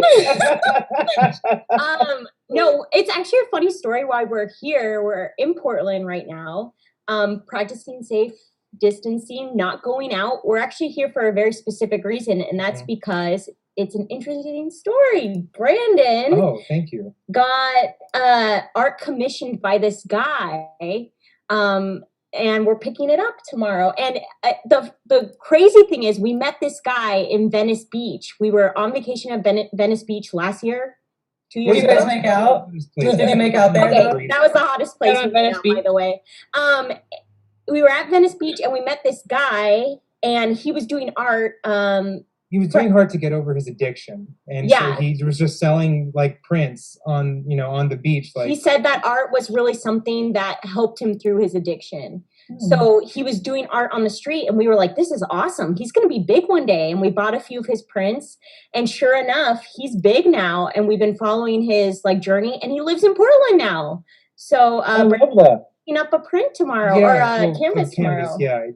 [SPEAKER 3] No, it's actually a funny story why we're here. We're in Portland right now, practicing safe distancing, not going out. We're actually here for a very specific reason, and that's because it's an interesting story. Brandon
[SPEAKER 9] Thank you.
[SPEAKER 3] got art commissioned by this guy, and we're picking it up tomorrow. And the crazy thing is, we met this guy in Venice Beach. We were on vacation at Venice Beach last year. 2 years
[SPEAKER 4] Did you
[SPEAKER 3] ago.
[SPEAKER 4] guys make out? Did you make out there?
[SPEAKER 3] Okay, that was the hottest place
[SPEAKER 7] on
[SPEAKER 3] we
[SPEAKER 7] Venice
[SPEAKER 3] went out, by the way. We were at Venice Beach and we met this guy, and he was doing art.
[SPEAKER 9] He was doing hard to get over his addiction, and
[SPEAKER 3] Yeah.
[SPEAKER 9] so he was just selling like prints on the beach. Like
[SPEAKER 3] He said that art was really something that helped him through his addiction. So he was doing art on the street, and we were like, this is awesome. He's going to be big one day. And we bought a few of his prints, and sure enough, he's big now. And we've been following his like journey, and he lives in Portland now. So
[SPEAKER 1] I
[SPEAKER 3] we're
[SPEAKER 1] love that.
[SPEAKER 3] picking up a print tomorrow or a canvas tomorrow.
[SPEAKER 9] Yeah,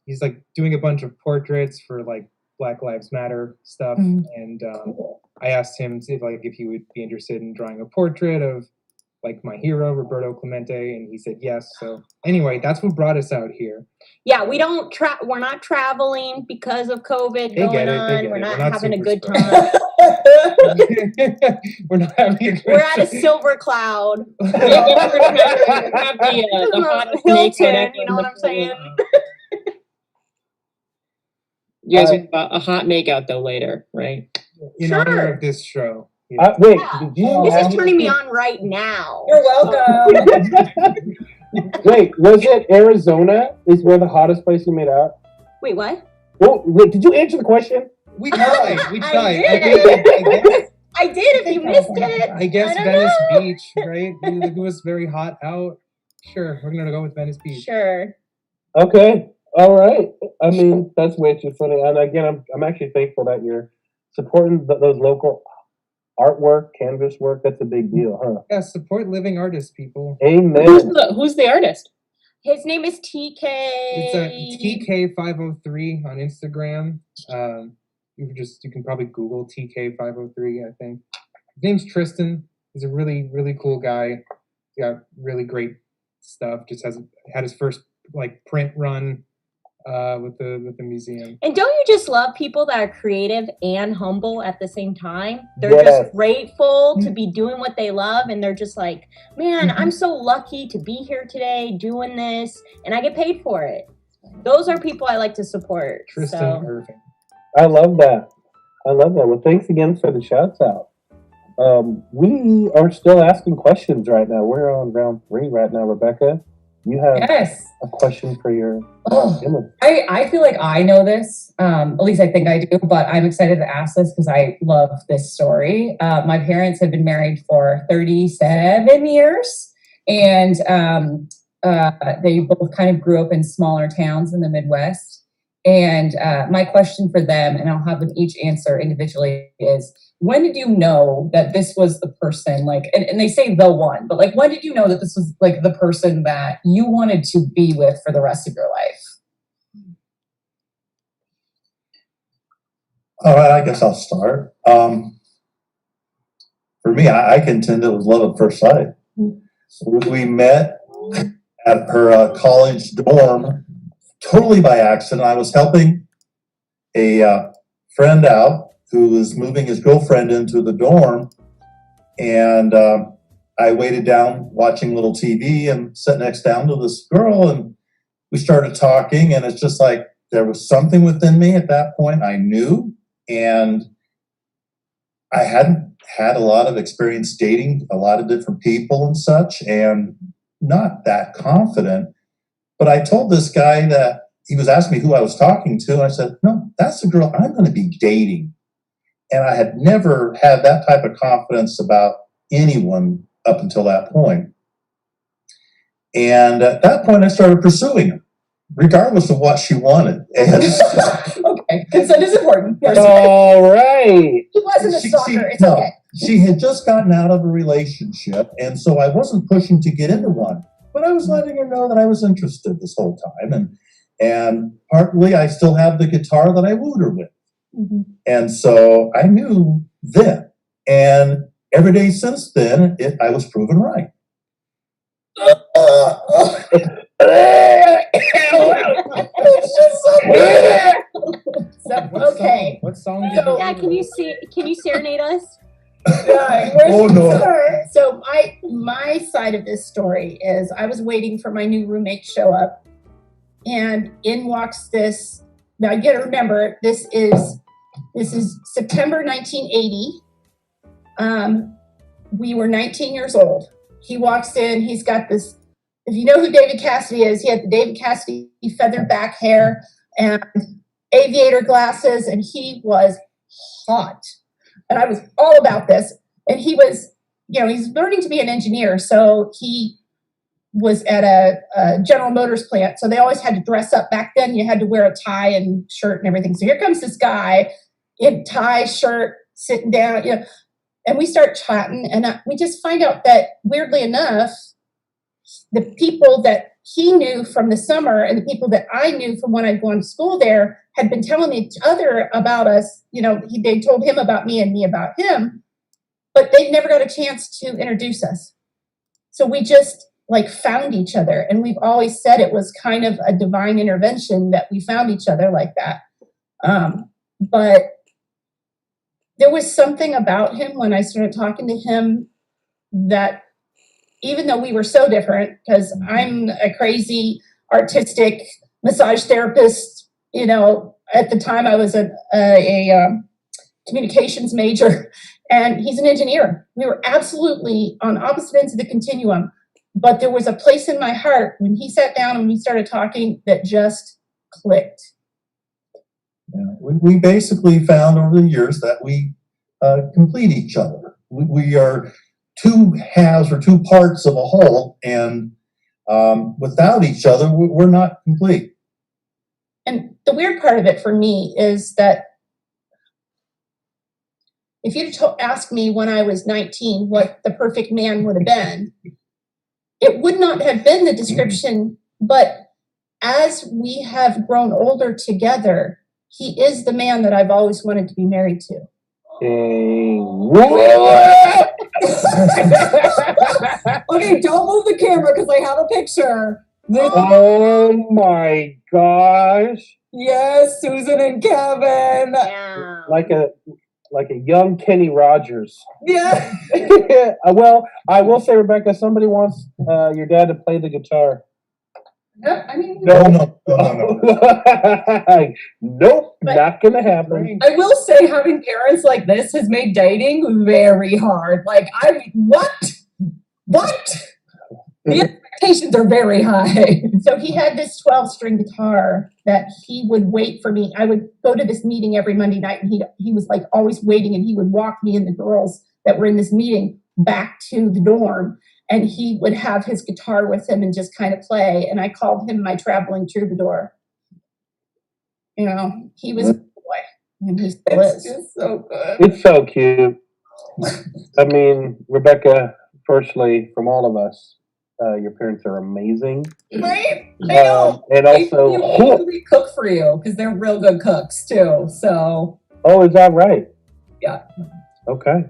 [SPEAKER 9] he's like doing a bunch of portraits for like Black Lives Matter stuff, and I asked him if he would be interested in drawing a portrait of like my hero Roberto Clemente, and he said yes. So anyway, that's what brought us out here.
[SPEAKER 3] Yeah, we're not traveling because of COVID going on. We're not having a good
[SPEAKER 9] super
[SPEAKER 3] time.
[SPEAKER 9] We're not having a good
[SPEAKER 3] We're at a silver cloud.
[SPEAKER 7] We're gonna have the hottest make
[SPEAKER 3] Hilton,
[SPEAKER 7] ever
[SPEAKER 3] you know what I'm saying?
[SPEAKER 7] You guys have a hot makeout though later, right?
[SPEAKER 9] in
[SPEAKER 3] Sure.
[SPEAKER 9] honor of this show. Yeah.
[SPEAKER 1] Wait,
[SPEAKER 3] Yeah.
[SPEAKER 1] did you
[SPEAKER 3] This is
[SPEAKER 1] actually-
[SPEAKER 3] turning me on right now.
[SPEAKER 4] You're welcome.
[SPEAKER 1] Wait, was it Arizona is where the hottest place you made out?
[SPEAKER 3] Wait, what?
[SPEAKER 1] Well, wait, did you answer the question?
[SPEAKER 9] We tried. We
[SPEAKER 3] I
[SPEAKER 9] tried.
[SPEAKER 3] did. I did. If you missed it,
[SPEAKER 9] I guess
[SPEAKER 3] don't
[SPEAKER 9] Venice
[SPEAKER 3] know.
[SPEAKER 9] Beach, right? It was very hot out. Sure, we're gonna go with Venice Beach.
[SPEAKER 3] Sure.
[SPEAKER 1] Okay, all right. I mean, that's way too funny. And again, I'm actually thankful that you're supporting those local artwork, canvas work. That's a big deal, huh?
[SPEAKER 9] Yeah, support living artists, people.
[SPEAKER 1] Amen.
[SPEAKER 7] Who's the artist?
[SPEAKER 3] His name is TK.
[SPEAKER 9] It's TK503 on Instagram. You can probably Google TK503. I think his name's Tristan. He's a really really cool guy. He's got really great stuff. Just had his first like print run with the museum.
[SPEAKER 3] And don't you just love people that are creative and humble at the same time? They're
[SPEAKER 1] Yes.
[SPEAKER 3] just grateful to be doing what they love, and they're just like, man, I'm so lucky to be here today doing this, and I get paid for it. Those are people I like to support.
[SPEAKER 9] Tristan
[SPEAKER 3] So.
[SPEAKER 9] Irving.
[SPEAKER 1] I love that. Well, thanks again for the shouts out. We are still asking questions right now. We're on round 3 right now. Rebecca, you have
[SPEAKER 4] Yes.
[SPEAKER 1] a question for your
[SPEAKER 4] Oh,
[SPEAKER 1] Emma.
[SPEAKER 4] I feel like I know this. At least I think I do, but I'm excited to ask this because I love this story. My parents have been married for 37 years, and they both kind of grew up in smaller towns in the Midwest. And my question for them, and I'll have them each answer individually, is when did you know that this was the person, like, and they say the one, but like, when did you know that this was like the person that you wanted to be with for the rest of your life?
[SPEAKER 6] All right, I guess I'll start. For me, I contend it was love at first sight. We met at her college dorm totally by accident. I was helping a friend out who was moving his girlfriend into the dorm, and I waited down watching little TV and sat next down to this girl, and we started talking, and it's just like there was something within me at that point I knew, and I hadn't had a lot of experience dating a lot of different people and such, and not that confident. But I told this guy that he was asking me who I was talking to, and I said, no, that's the girl I'm going to be dating. And I had never had that type of confidence about anyone up until that point. And at that point, I started pursuing her, regardless of what she wanted. And
[SPEAKER 4] Okay, consent is important. Yes.
[SPEAKER 2] All right.
[SPEAKER 5] He wasn't a stalker. It's okay.
[SPEAKER 6] She had just gotten out of a relationship, and so I wasn't pushing to get into one. But I was letting her know that I was interested this whole time. And partly I still have the guitar that I wooed her with.
[SPEAKER 5] Mm-hmm.
[SPEAKER 6] And so I knew then. And every day since then, I was proven right.
[SPEAKER 5] Okay.
[SPEAKER 9] What song did you
[SPEAKER 3] Yeah, can you serenade us?
[SPEAKER 6] Oh, no.
[SPEAKER 5] So my side of this story is I was waiting for my new roommate to show up, and in walks this. Now you got to remember this is September 1980. We were 19 years old. He walks in. He's got this. If you know who David Cassidy is, he had the David Cassidy feathered back hair and aviator glasses, and he was hot. And I was all about this. And he was, he's learning to be an engineer. So he was at a General Motors plant. So they always had to dress up. Back then, you had to wear a tie and shirt and everything. So here comes this guy in tie, shirt, sitting down, and we start chatting. And we just find out that, weirdly enough, the people that he knew from the summer and the people that I knew from when I'd gone to school there had been telling each other about us. They told him about me and me about him, but they never got a chance to introduce us. So we just found each other. And we've always said it was kind of a divine intervention that we found each other like that. But there was something about him when I started talking to him that, even though we were so different, because I'm a crazy artistic massage therapist, at the time I was a communications major, and he's an engineer. We were absolutely on opposite ends of the continuum, but there was a place in my heart when he sat down and we started talking that just clicked.
[SPEAKER 6] Yeah, we basically found over the years that we complete each other. We are two halves or two parts of a whole, and without each other, we're not complete.
[SPEAKER 5] And the weird part of it for me is that if you'd asked me when I was 19 what the perfect man would have been, it would not have been the description, but as we have grown older together, he is the man that I've always wanted to be married to.
[SPEAKER 4] Okay, don't move the camera because I have a picture.
[SPEAKER 2] Oh my gosh.
[SPEAKER 4] Yes, Susan and Kevin.
[SPEAKER 3] Yeah.
[SPEAKER 1] Like a young Kenny Rogers.
[SPEAKER 4] Yeah.
[SPEAKER 1] Well, I will say, Rebecca, somebody wants your dad to play the guitar.
[SPEAKER 4] Yeah, I mean,
[SPEAKER 6] No.
[SPEAKER 1] Nope, not gonna happen.
[SPEAKER 4] I will say having parents like this has made dating very hard. What? The expectations are very high.
[SPEAKER 5] So he had this 12-string guitar that he would wait for me. I would go to this meeting every Monday night, and he was always waiting, and he would walk me and the girls that were in this meeting back to the dorm, and he would have his guitar with him and just kind of play. And I called him my traveling troubadour. He was a boy, and he still is.
[SPEAKER 4] Just so good.
[SPEAKER 1] It's so cute. I mean, Rebecca, firstly, from all of us, your parents are amazing.
[SPEAKER 4] Right? I know.
[SPEAKER 1] And also,
[SPEAKER 4] they usually cook for you because they're real good cooks too. So.
[SPEAKER 1] Oh, is that right?
[SPEAKER 4] Yeah.
[SPEAKER 1] Okay.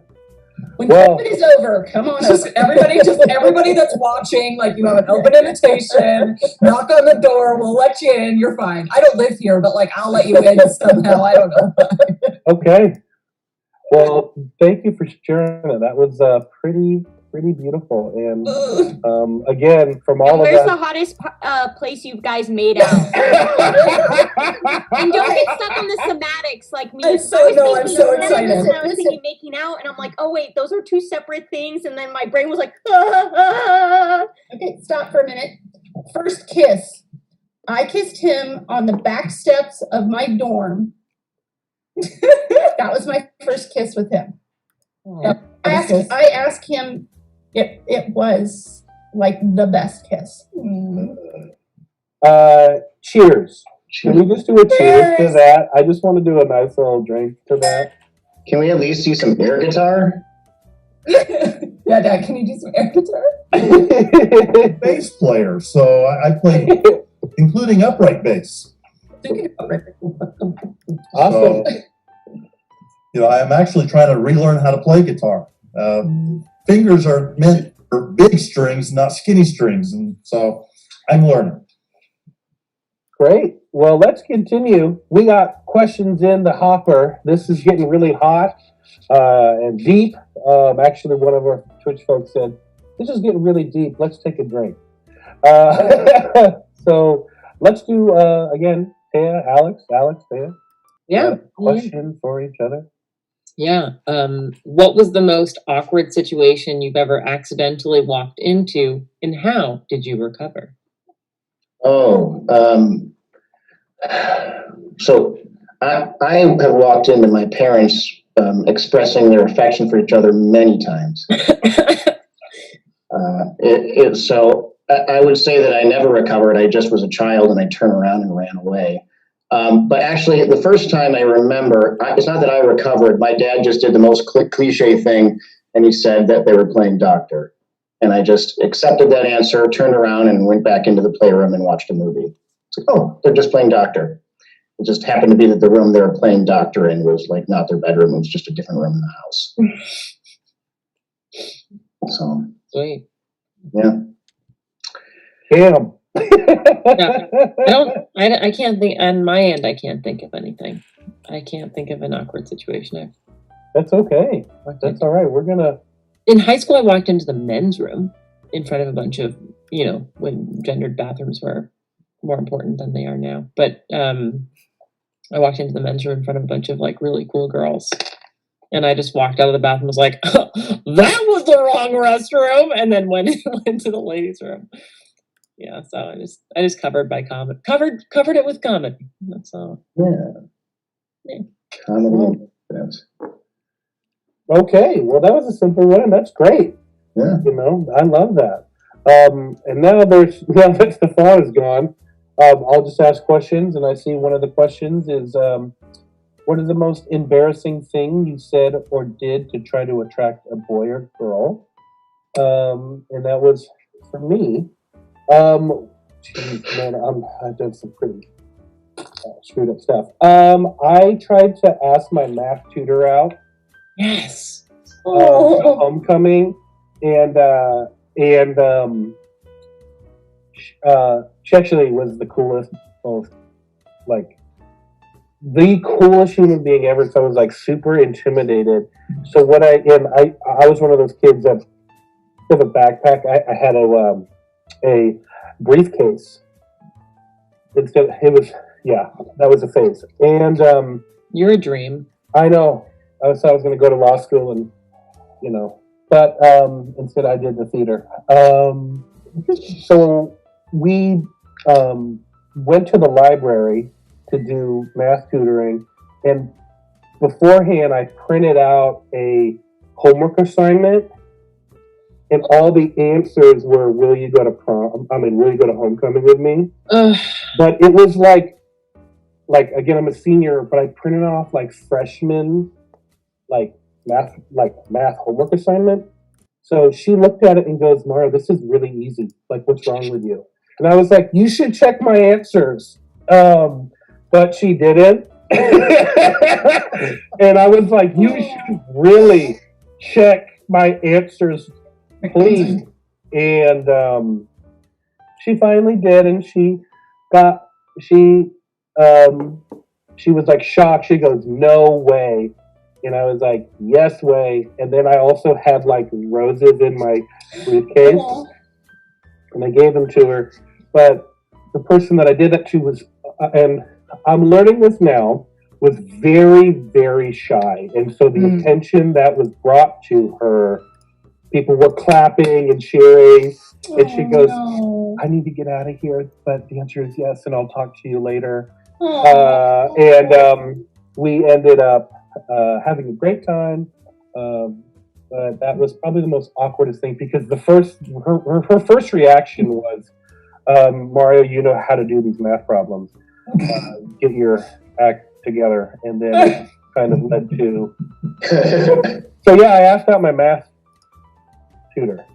[SPEAKER 5] When COVID is over, come on over.
[SPEAKER 4] Everybody that's watching, you have an open invitation, knock on the door, we'll let you in, you're fine. I don't live here, but I'll let you in somehow, I don't know.
[SPEAKER 1] Okay. Well, thank you for sharing that. That was pretty pretty beautiful. And again, from all of
[SPEAKER 3] Where's the
[SPEAKER 1] that.
[SPEAKER 3] hottest place you guys made out? And don't get stuck on the semantics like me.
[SPEAKER 4] I'm so excited.
[SPEAKER 3] And I was thinking making out, and I'm like, oh wait, those are two separate things. And then my brain was like, ah.
[SPEAKER 5] Okay, stop for a minute. First kiss. I kissed him on the back steps of my dorm. That was my first kiss with him. I asked him, it was like the best kiss.
[SPEAKER 1] Cheers. Can we just do a cheers to that? I just want to do a nice little drink to that.
[SPEAKER 8] Can we at least see some air guitar?
[SPEAKER 4] Yeah, Dad, can you do some air guitar?
[SPEAKER 6] Bass player, so I play, including upright bass.
[SPEAKER 1] Awesome.
[SPEAKER 6] So, I'm actually trying to relearn how to play guitar. Fingers are meant for big strings, not skinny strings, and so I'm learning.
[SPEAKER 1] Great. Well, let's continue. We got questions in the hopper. This is getting really hot and deep. Actually, one of our Twitch folks said, this is getting really deep. Let's take a drink. So let's do, again, Taya, Alex, Taya.
[SPEAKER 7] Yeah.
[SPEAKER 1] Question for each other.
[SPEAKER 7] Yeah. What was the most awkward situation you've ever accidentally walked into, and how did you recover?
[SPEAKER 8] So I have walked into my parents expressing their affection for each other many times. So I would say that I never recovered. I just was a child and I turned around and ran away. But actually, the first time I remember, it's not that I recovered. My dad just did the most cliche thing, and he said that they were playing doctor. And I just accepted that answer, turned around, and went back into the playroom and watched a movie. It's like, oh, they're just playing doctor. It just happened to be that the room they were playing doctor in was like not their bedroom. It was just a different room in the house. So,
[SPEAKER 7] Sweet.
[SPEAKER 8] yeah.
[SPEAKER 1] Damn.
[SPEAKER 7] I can't think, on my end, I can't think of anything. I can't think of an awkward situation.
[SPEAKER 1] That's okay. That's all right. We're gonna.
[SPEAKER 7] In high school, I walked into the men's room in front of a bunch of, when gendered bathrooms were more important than they are now. But I walked into the men's room in front of a bunch of like really cool girls. And I just walked out of the bathroom and was like, that was the wrong restroom. And then went to the ladies' room. Yeah, so I just covered it with comedy. That's all.
[SPEAKER 8] Yeah. Comedy. Yes.
[SPEAKER 1] Okay, well, that was a simple one. That's great.
[SPEAKER 8] Yeah.
[SPEAKER 1] I love that. And now that Stefan is gone, I'll just ask questions. And I see one of the questions is, what is the most embarrassing thing you said or did to try to attract a boy or girl? And that was for me. Geez, man, I've done some pretty screwed up stuff. I tried to ask my math tutor out.
[SPEAKER 7] Yes.
[SPEAKER 1] For homecoming, and she actually was the coolest, the coolest human being ever. So I was like super intimidated. So what I was one of those kids that with a backpack. I had a briefcase. Instead, that was a phase. And
[SPEAKER 7] you're a dream.
[SPEAKER 1] I know. I was going to go to law school, and but instead I did the theater. So we went to the library to do math tutoring, and beforehand I printed out a homework assignment, and all the answers were, will you go to homecoming with me? But it was like again, I'm a senior, but I printed off like freshman math homework assignment. So she looked at it and goes, Mario, this is really easy. Like, what's wrong with you? And I was like, you should check my answers. But she didn't. And I was like, you should really check my answers, please. And she finally did, and she was like shocked. She goes, no way. And I was like, yes way. And then I also had like roses in my briefcase, and I gave them to her. But the person that I did that to was, and I'm learning this now, was very, very shy. And so the attention that was brought to her, people were clapping and cheering. And she goes, I need to get out of here. But the answer is yes, and I'll talk to you later. And we ended up having a great time. But that was probably the most awkwardest thing because her first reaction was, Mario, you know how to do these math problems. Get your act together. And then it kind of led to. So yeah, I asked out my math tutor.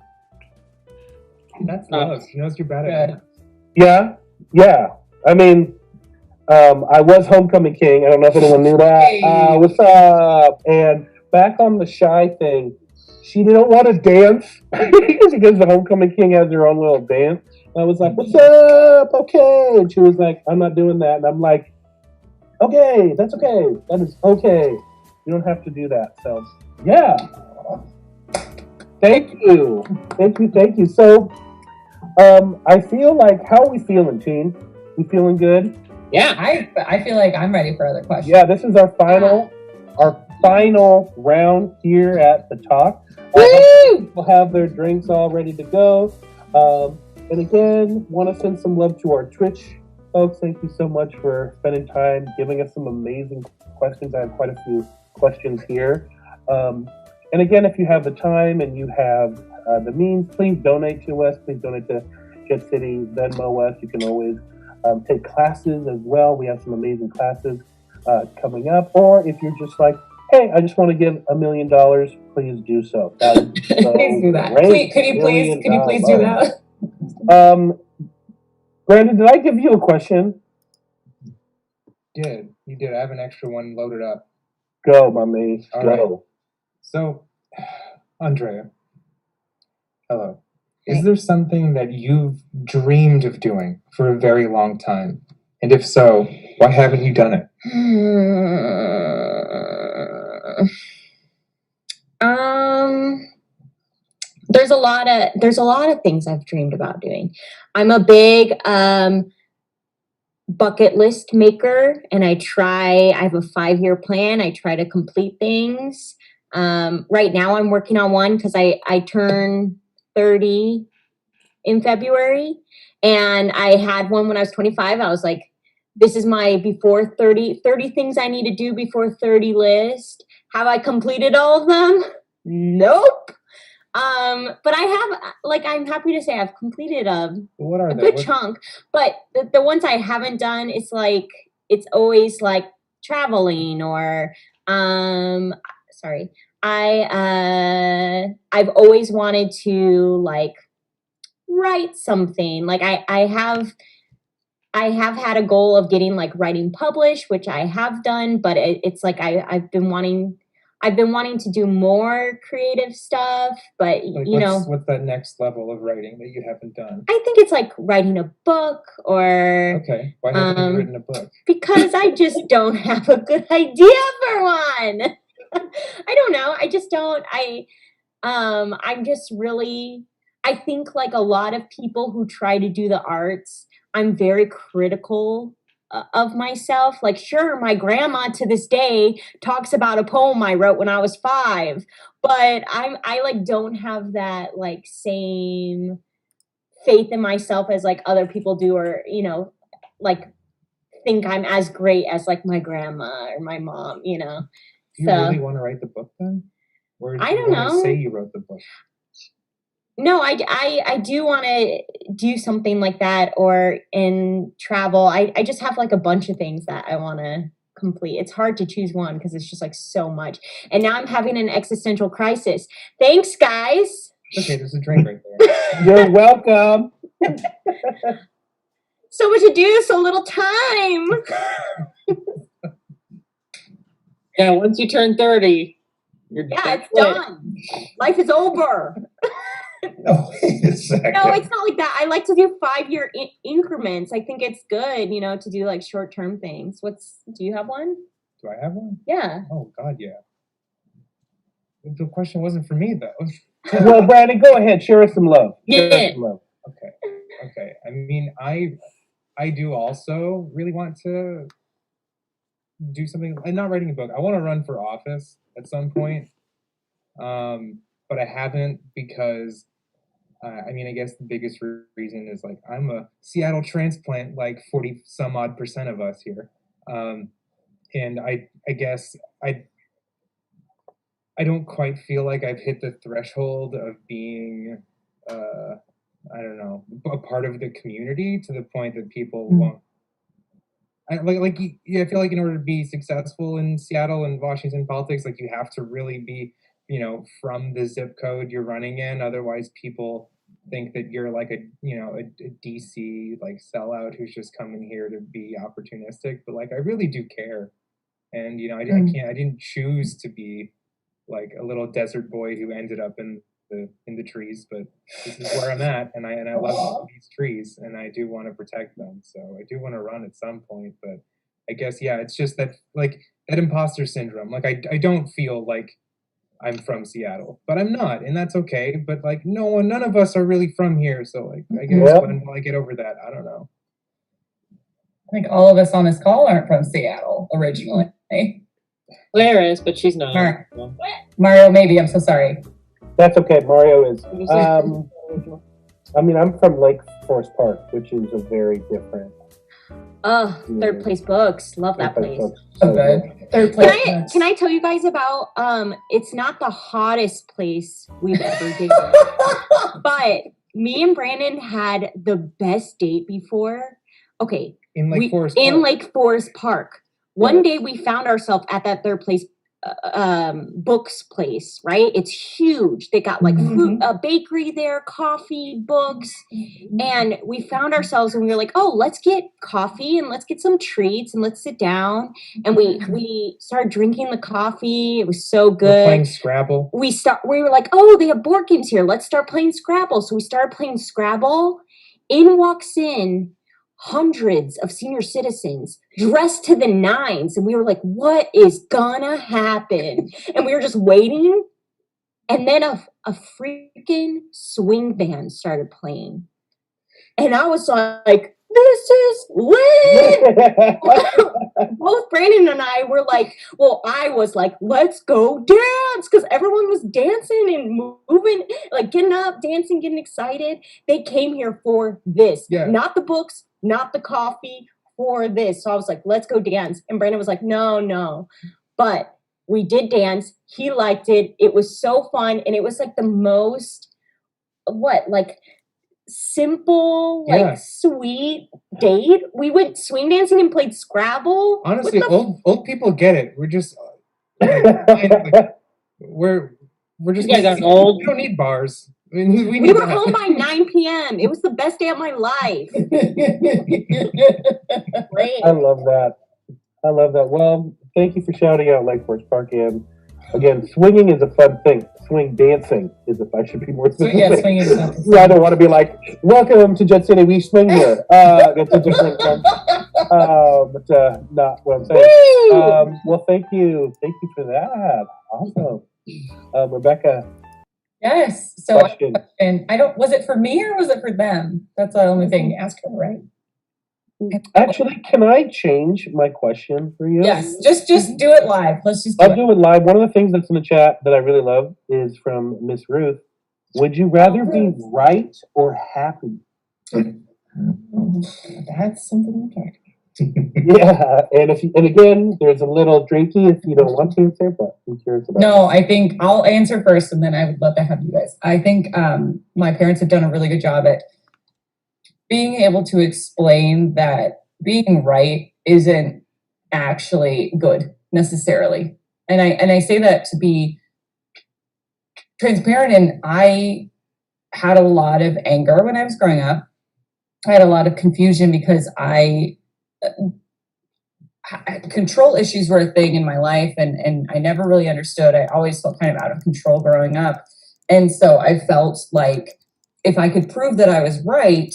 [SPEAKER 9] That's love. She knows you're bad at math.
[SPEAKER 1] Yeah. I mean, I was homecoming king. I don't know if anyone knew that.
[SPEAKER 4] Hey.
[SPEAKER 1] What's up? And back on the shy thing, she didn't want to dance because the homecoming king has her own little dance. And I was like, what's up? Okay. And she was like, I'm not doing that. And I'm like, okay, that's okay. That is okay. You don't have to do that. So, yeah. Thank you. So, I feel like, how are we feeling, team? We feeling good?
[SPEAKER 7] Yeah.
[SPEAKER 4] I feel like I'm ready for other questions.
[SPEAKER 1] Yeah, this is our final round here at the talk. We'll have their drinks all ready to go. And again, want to send some love to our Twitch folks. Thank you so much for spending time, giving us some amazing questions. I have quite a few questions here. And again, if you have the time and you have the means, please donate to us. Please donate to Jet City, Venmo us. You can always take classes as well. We have some amazing classes coming up. Or if you're just like, hey, I just want to give $1 million, please do so. That is so
[SPEAKER 4] Please do that.
[SPEAKER 1] great.
[SPEAKER 4] Could you please do that?
[SPEAKER 1] Brandon, did I give you a question?
[SPEAKER 9] You did. I have an extra one loaded up.
[SPEAKER 1] Go, my man.
[SPEAKER 9] All
[SPEAKER 1] Go.
[SPEAKER 9] right. So, Andrea, hello. Is there something that you've dreamed of doing for a very long time? And if so, why haven't you done it?
[SPEAKER 3] There's a lot of things I've dreamed about doing. I'm a big bucket list maker, and I have a 5-year plan. I try to complete things. Right now I'm working on one because I turn 30 in February, and I had one when I was 25. I was like, this is my before 30 things I need to do before 30 list. Have I completed all of them? Nope. But I have, like, I'm happy to say I've completed a good chunk, but the ones I haven't done, it's like, it's always like traveling or, I've always wanted to like write something. Like I have had a goal of getting like writing published, which I have done, but it's like I've been wanting to do more creative stuff, but like
[SPEAKER 9] what's that next level of writing that you haven't done?
[SPEAKER 3] I think it's like writing a book or
[SPEAKER 9] okay. Why haven't you written a book?
[SPEAKER 3] Because I just don't have a good idea for one. I don't know. I just don't. I'm just really. I think like a lot of people who try to do the arts, I'm very critical of myself. Like, sure, my grandma to this day talks about a poem I wrote when I was 5, but I like don't have that like same faith in myself as like other people do, or like think I'm as great as like my grandma or my mom.
[SPEAKER 9] Do you really want to write the book then, or do
[SPEAKER 3] I
[SPEAKER 9] you
[SPEAKER 3] don't
[SPEAKER 9] want to
[SPEAKER 3] know.
[SPEAKER 9] say you wrote the book?
[SPEAKER 3] No, I do want to do something like that, or in travel. I just have like a bunch of things that I want to complete. It's hard to choose one because it's just like so much. And now I'm having an existential crisis. Thanks, guys.
[SPEAKER 9] Okay, there's a drink right there.
[SPEAKER 1] You're welcome.
[SPEAKER 3] So much to do, so little time.
[SPEAKER 7] Yeah, once you turn 30,
[SPEAKER 3] it's done. Life is over.
[SPEAKER 6] No, wait a second.
[SPEAKER 3] No, it's not like that. I like to do 5-year increments. I think it's good, to do like short-term things. Do you have one?
[SPEAKER 9] Do I have one?
[SPEAKER 3] Yeah.
[SPEAKER 9] Oh God, yeah. The question wasn't for me though.
[SPEAKER 1] Well, Brandon, go ahead. Share us some love. Share us
[SPEAKER 3] Yeah.
[SPEAKER 1] some love.
[SPEAKER 9] Okay. I mean, I do also really want to do something. I'm not writing a book. I want to run for office at some point, but I haven't because I mean, I guess the biggest reason is like I'm a Seattle transplant, like 40 some odd % of us here, and I guess I don't quite feel like I've hit the threshold of being I don't know, a part of the community to the point that people won't. I feel like in order to be successful in Seattle and Washington politics, like you have to really be, from the zip code you're running in. Otherwise, people think that you're like a DC like sellout who's just coming here to be opportunistic. But like, I really do care, and I didn't choose to be like a little desert boy who ended up in the trees, but this is where I'm at, and I love these trees, and I do want to protect them. So I do want to run at some point, but I guess it's just that like that imposter syndrome. Like I don't feel like I'm from Seattle, but I'm not, and that's okay. But like none of us are really from here, so like I guess when will I get over that? I don't know.
[SPEAKER 4] I think all of us on this call aren't from Seattle originally.
[SPEAKER 7] Claire is, but she's not.
[SPEAKER 4] Mario, maybe. I'm so sorry.
[SPEAKER 1] That's okay. Mario is. I mean, I'm from Lake Forest Park, which is a very different.
[SPEAKER 3] Third Place Books. Love that place.
[SPEAKER 4] Okay. Third Place.
[SPEAKER 3] Can I tell you guys about? It's not the hottest place we've ever been, but me and Brandon had the best date before. Okay,
[SPEAKER 9] in Lake
[SPEAKER 3] Forest Park. One day we found ourselves at that Third Place books place, right? It's huge. They got like fruit, a bakery there, coffee, books, and we found ourselves and we were like, oh, let's get coffee and let's get some treats and let's sit down. And we started drinking the coffee. It was so good.
[SPEAKER 9] We're playing Scrabble.
[SPEAKER 3] We were like, oh, they have board games here. Let's start playing Scrabble. So we started playing Scrabble. In walks in hundreds of senior citizens dressed to the nines. And we were like, what is gonna happen? And we were just waiting. And then a freaking swing band started playing. And I was like, this is lit. Both Brandon and I were like, I was like, let's go dance. Because everyone was dancing and moving, like getting up, dancing, getting excited. They came here for this, not the books, not the coffee, for this. So I was like, let's go dance. And Brandon was like, no. But we did dance. He liked it. It was so fun. And it was like the most, simple, sweet date. We went swing dancing and played Scrabble.
[SPEAKER 9] Honestly, old people get it. We're just we're just
[SPEAKER 7] you guys are old.
[SPEAKER 9] We don't need bars.
[SPEAKER 3] We were home by 9 p.m. It was the best day of my life. Great.
[SPEAKER 1] I love that. Well, thank you for shouting out Lake Forest Park. And again, swinging is a fun thing. Swing dancing is I should be more specific.
[SPEAKER 4] Swinging is fun.
[SPEAKER 1] I don't want to be like, welcome to Jet City, we swing here. It's a different but not what I'm saying. Well, thank you for that. Awesome. Rebecca.
[SPEAKER 4] Yes. So question. Was it for me or was it for them? That's the only thing. Ask her, right?
[SPEAKER 1] Actually, can I change my question for you?
[SPEAKER 4] Yes. Just do it live. Let's just
[SPEAKER 1] I'll do it live. One of the things that's in the chat that I really love is from Miss Ruth. Would you rather be right or happy?
[SPEAKER 4] That's something to talk about.
[SPEAKER 1] Yeah, and again, there's a little drinky if you don't want to answer, but I'm curious about.
[SPEAKER 4] No, I think I'll answer first, and then I would love to have you guys. I think my parents have done a really good job at being able to explain that being right isn't actually good necessarily, and I say that to be transparent. And I had a lot of anger when I was growing up. I had a lot of confusion because control issues were a thing in my life, and I never really understood. I always felt kind of out of control growing up. And so I felt like if I could prove that I was right,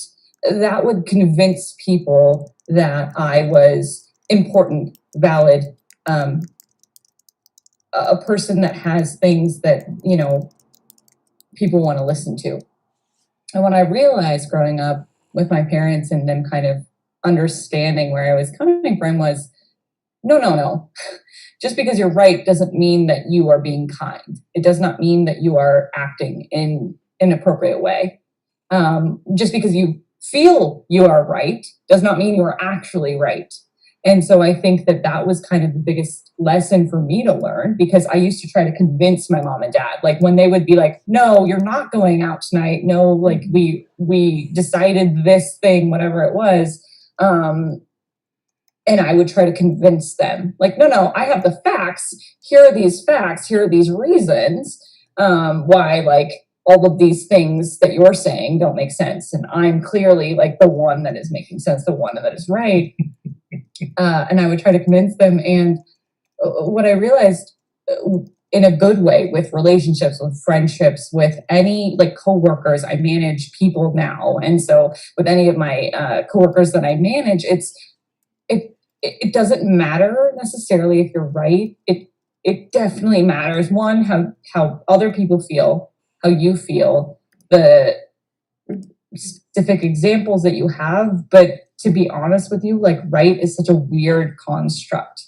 [SPEAKER 4] that would convince people that I was important, valid, a person that has things that, you know, people want to listen to. And what I realized growing up with my parents and them kind of understanding where I was coming from was, no. Just because you're right doesn't mean that you are being kind. It does not mean that you are acting in an appropriate way. Just because you feel you are right does not mean you are actually right. And so I think that that was kind of the biggest lesson for me to learn, because I used to try to convince my mom and dad, like when they would be like, no, you're not going out tonight. No, like we decided this thing, whatever it was. And I would try to convince them, like, no, I have the facts. Here are these facts. Here are these reasons why, like, all of these things that you're saying don't make sense. And I'm clearly like the one that is making sense, the one that is right. And I would try to convince them. And what I realized in a good way with relationships, with friendships, with any like coworkers, I manage people now. And so with any of my coworkers that I manage, it doesn't matter necessarily if you're right. It definitely matters, one, how other people feel, how you feel, the specific examples that you have. But to be honest with you, like, right is such a weird construct.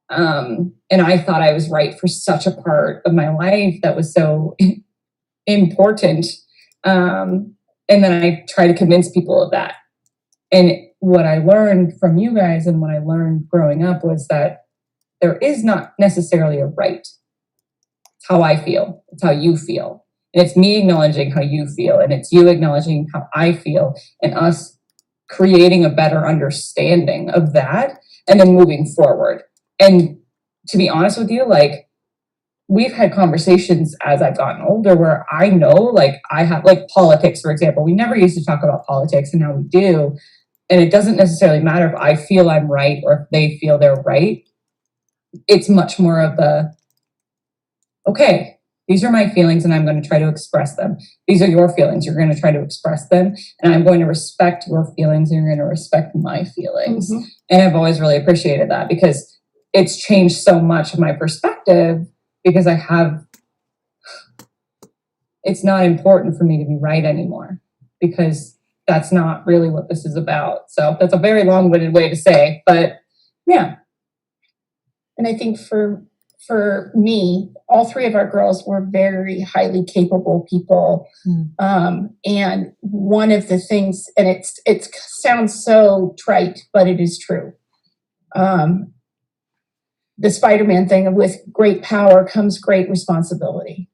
[SPEAKER 4] And I thought I was right for such a part of my life that was so important. And then I try to convince people of that. And what I learned from you guys and what I learned growing up was that there is not necessarily a right. It's how I feel. It's how you feel. And it's me acknowledging how you feel. And it's you acknowledging how I feel. And us creating a better understanding of that and then moving forward. And to be honest with you, like, we've had conversations as I've gotten older where I know, like, I have, like, politics, for example. We never used to talk about politics, and now we do. And it doesn't necessarily matter if I feel I'm right or if they feel they're right. It's much more of the, okay, these are my feelings and I'm going to try to express them. These are your feelings. You're going to try to express them. And I'm going to respect your feelings and you're going to respect my feelings. Mm-hmm. And I've always really appreciated that, because it's changed so much of my perspective, because it's not important for me to be right anymore, because that's not really what this is about. So that's a very long-winded way to say, but yeah.
[SPEAKER 5] And I think for me, all three of our girls were very highly capable people. And one of the things, and it sounds so trite, but it is true. The Spider-Man thing of, with great power comes great responsibility.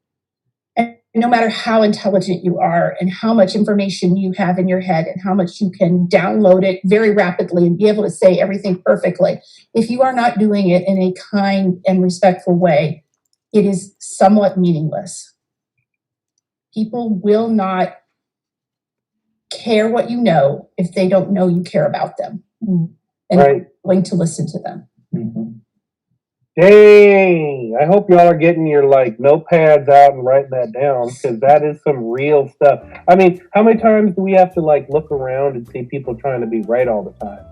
[SPEAKER 5] And no matter how intelligent you are and how much information you have in your head and how much you can download it very rapidly and be able to say everything perfectly, if you are not doing it in a kind and respectful way, it is somewhat meaningless. People will not care what you know if they don't know you care about them and
[SPEAKER 1] right.
[SPEAKER 5] willing to listen to them.
[SPEAKER 6] Mm-hmm.
[SPEAKER 1] Dang, I hope y'all are getting your like notepads out and writing that down, because that is some real stuff. I mean, how many times do we have to like look around and see people trying to be right all the time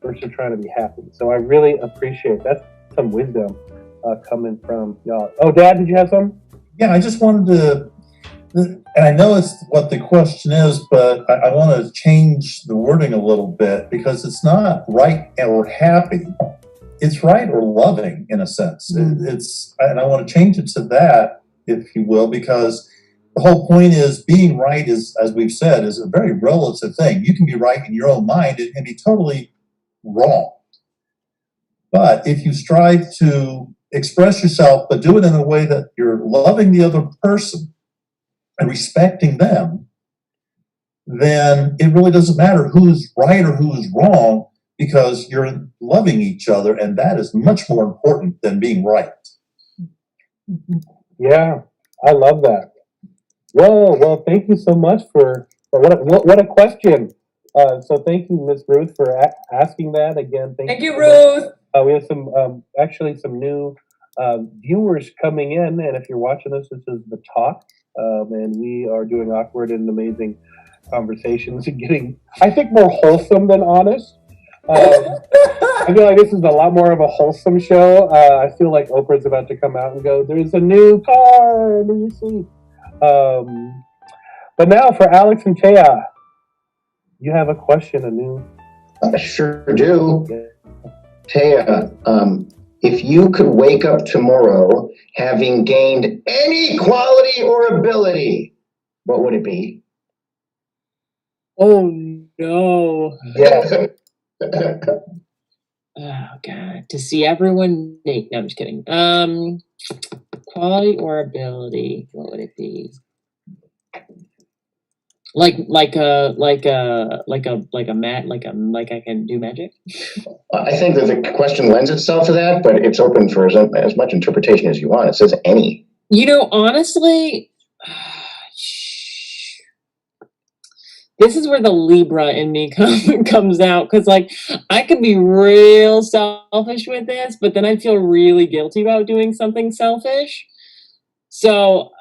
[SPEAKER 1] versus trying to be happy? So I really appreciate that's some wisdom coming from y'all. Oh, Dad, did you have something?
[SPEAKER 6] Yeah, I just wanted to, and I know it's what the question is, but I want to change the wording a little bit, because it's not right or happy. It's right or loving, in a sense. It's, and I want to change it to that, if you will, because the whole point is being right is, as we've said, is a very relative thing. You can be right in your own mind and be totally wrong. But if you strive to express yourself, but do it in a way that you're loving the other person and respecting them, then it really doesn't matter who's right or who is wrong, because you're loving each other, and that is much more important than being right.
[SPEAKER 1] Yeah, I love that. Well, thank you so much for what a question. So thank you, Miss Ruth, for asking that again.
[SPEAKER 4] Thank you, Ruth.
[SPEAKER 1] We have some actually some new viewers coming in, and if you're watching this is the talk, and we are doing awkward and amazing conversations and getting, I think, more wholesome than honest. I feel like this is a lot more of a wholesome show. I feel like Oprah's about to come out and go, "There's a new car, do you see?" But now for Alex and Taya, you have a question, a new.
[SPEAKER 8] I sure do. Taya, if you could wake up tomorrow having gained any quality or ability, what would it be?
[SPEAKER 7] Oh no.
[SPEAKER 1] Yeah.
[SPEAKER 7] Oh god. To see everyone naked. No, I'm just kidding. Quality or ability? What would it be? Like I can do magic?
[SPEAKER 8] I think that the question lends itself to that, but it's open for as much interpretation as you want. It says any.
[SPEAKER 7] You know, honestly, this is where the Libra in me comes out, because like I could be real selfish with this, but then I feel really guilty about doing something selfish. So,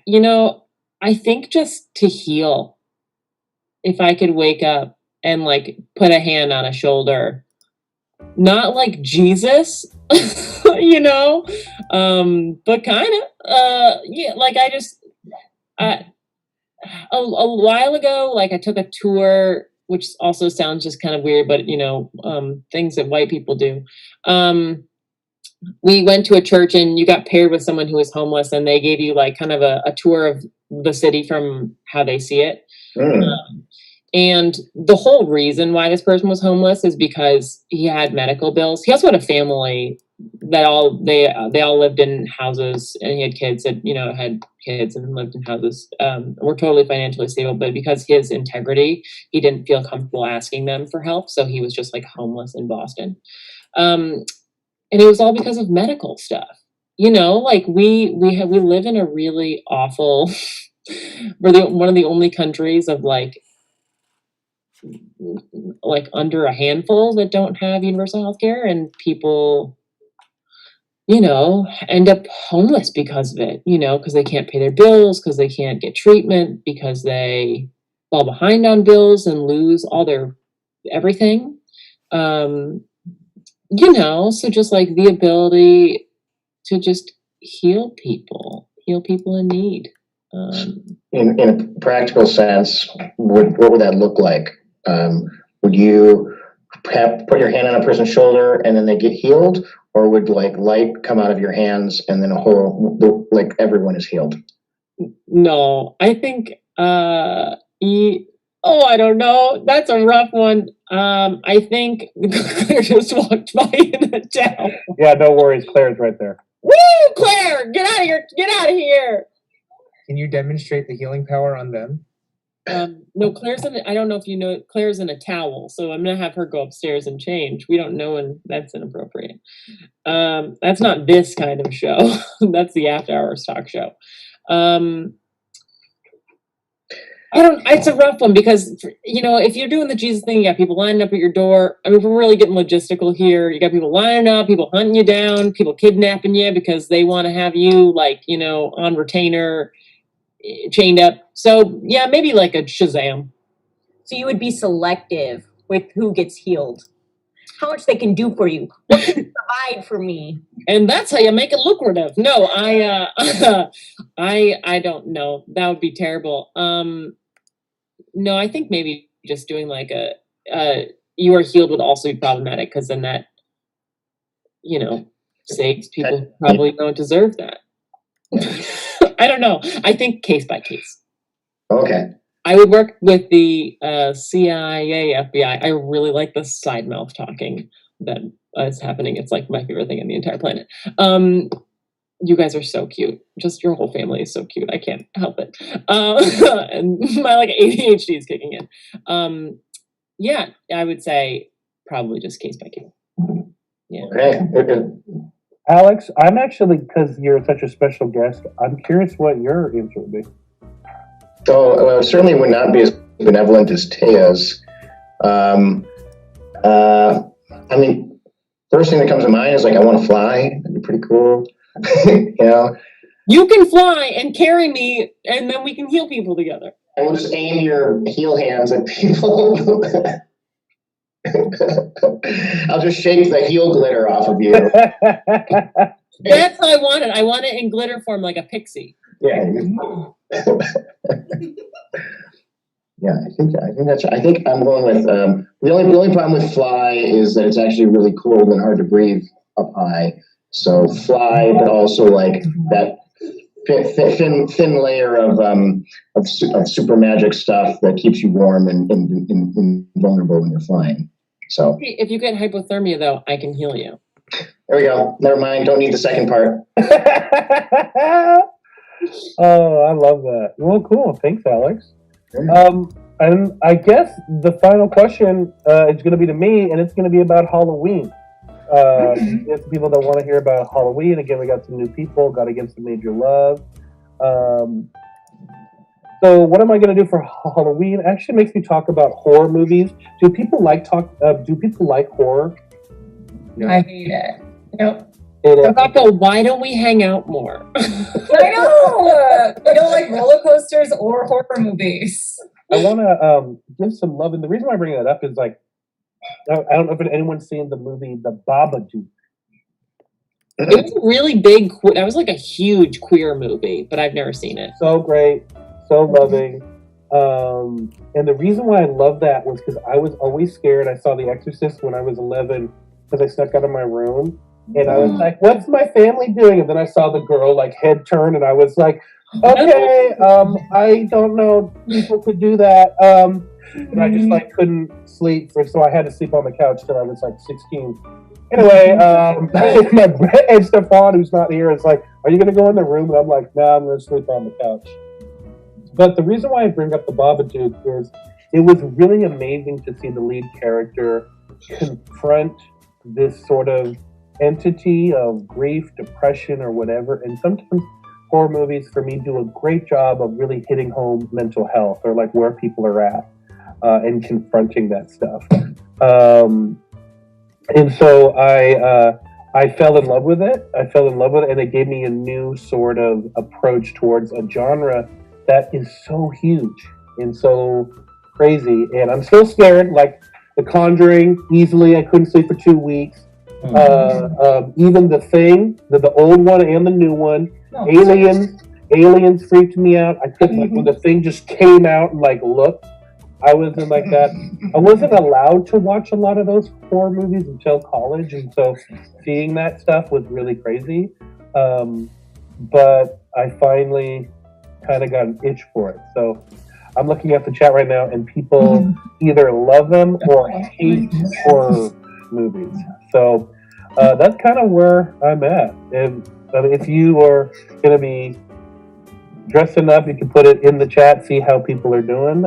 [SPEAKER 7] you know, I think just to heal. If I could wake up and like put a hand on a shoulder, not like Jesus, you know, but kind of, yeah, like a while ago, like I took a tour, which also sounds just kind of weird, but you know, things that white people do. We went to a church and you got paired with someone who was homeless, and they gave you like kind of a tour of the city from how they see it. And the whole reason why this person was homeless is because he had medical bills. He also had a family that they all lived in houses, and he had kids that, you know, had kids and lived in houses. Were totally financially stable, but because his integrity, he didn't feel comfortable asking them for help. So he was just like homeless in Boston. And it was all because of medical stuff. You know, like we live in a really awful, we're one of the only countries of like under a handful that don't have universal health care, and people, you know, end up homeless because of it, you know, because they can't pay their bills, because they can't get treatment, because they fall behind on bills and lose all their everything. You know, so just like the ability to just heal people in need.
[SPEAKER 8] In a practical sense, what would that look like? Would you put your hand on a person's shoulder and then they get healed, or would like light come out of your hands and then like everyone is healed?
[SPEAKER 7] No, I think I don't know. That's a rough one. I think Claire just walked by in a towel.
[SPEAKER 1] Yeah, no worries. Claire's right there.
[SPEAKER 7] Woo, Claire! Get out of here! Get out of here!
[SPEAKER 9] Can you demonstrate the healing power on them?
[SPEAKER 7] No, Claire's I don't know if you know, Claire's in a towel, so I'm gonna have her go upstairs and change. We don't know, and that's inappropriate. That's not this kind of show. That's the After Hours talk show. It's a rough one because, you know, if you're doing the Jesus thing, you got people lining up at your door. I mean, we're really getting logistical here. You got people lining up, people hunting you down, people kidnapping you because they want to have you, like, you know, on retainer, chained up. So yeah, maybe like a Shazam.
[SPEAKER 3] So you would be selective with who gets healed, how much they can do for you, what can you provide for me,
[SPEAKER 7] and that's how you make it lucrative. No, I don't know. That would be terrible. No, I think maybe just doing like you are healed would also be problematic, because then that, you know, saves people who probably don't deserve that. I don't know. I think case by case.
[SPEAKER 8] Okay.
[SPEAKER 7] I would work with the CIA, FBI. I really like the side mouth talking that is happening. It's like my favorite thing on the entire planet. You guys are so cute. Just your whole family is so cute. I can't help it. And my like ADHD is kicking in. Yeah, I would say probably just case by case. Yeah.
[SPEAKER 8] Okay.
[SPEAKER 1] Alex, I'm actually, because you're such a special guest, I'm curious what your answer would be.
[SPEAKER 8] So, it certainly would not be as benevolent as Taya's. I mean, first thing that comes to mind is like, I want to fly. That'd be pretty cool. You know?
[SPEAKER 7] You can fly and carry me, and then we can heal people together.
[SPEAKER 8] I will just aim your heal hands at people. I'll just shake the heel glitter off of you.
[SPEAKER 7] That's what I wanted. I want it in glitter form like a pixie.
[SPEAKER 8] Yeah. Yeah, I think I'm going with the only problem with fly is that it's actually really cold and hard to breathe up high. So fly, but also like that thin layer of super magic stuff that keeps you warm and invulnerable when you're flying. So
[SPEAKER 7] if you get hypothermia, though, I can heal you.
[SPEAKER 8] There we go. Never mind. Don't need the second part.
[SPEAKER 1] Oh, I love that. Well, cool. Thanks, Alex. And I guess the final question is going to be to me, and it's going to be about Halloween. It's people that want to hear about Halloween. Again, we got some new people. Got to give some major love. So, what am I going to do for Halloween? Actually, makes me talk about horror movies. Do people like horror?
[SPEAKER 4] I hate it. Nope.
[SPEAKER 7] Rebecca, why don't we hang out more?
[SPEAKER 4] I know. I don't like roller coasters or horror movies.
[SPEAKER 1] I want to give some love, and the reason why I bring that up is like, I don't know if anyone's seen the movie The Babadook.
[SPEAKER 7] It was a really big. That was like a huge queer movie, but I've never seen it.
[SPEAKER 1] So great, so loving, and the reason why I love that was because I was always scared. I saw The Exorcist when I was 11 because I snuck out of my room. And I was like, what's my family doing? And then I saw the girl like head turn and I was like, okay, I don't know people could do that. And I just like couldn't sleep. So I had to sleep on the couch till I was like 16. Anyway, and Stefan, who's not here, is like, are you going to go in the room? And I'm like, no, I'm going to sleep on the couch. But the reason why I bring up the Babadook is it was really amazing to see the lead character confront this sort of entity of grief, depression, or whatever. And sometimes horror movies, for me, do a great job of really hitting home mental health or like where people are at and confronting that stuff. And so I fell in love with it. And it gave me a new sort of approach towards a genre that is so huge and so crazy. And I'm still scared, like The Conjuring, easily. I couldn't sleep for 2 weeks. Even The Thing, the old one and the new one. Aliens freaked me out. I couldn't, like, when The Thing just came out and like looked, I was in like that. I wasn't allowed to watch a lot of those horror movies until college, and so seeing that stuff was really crazy. But I finally kind of got an itch for it. So I'm looking at the chat right now, and people either love them or hate horror movies. So that's kind of where I'm at. And if you are going to be dressing up, you can put it in the chat, see how people are doing.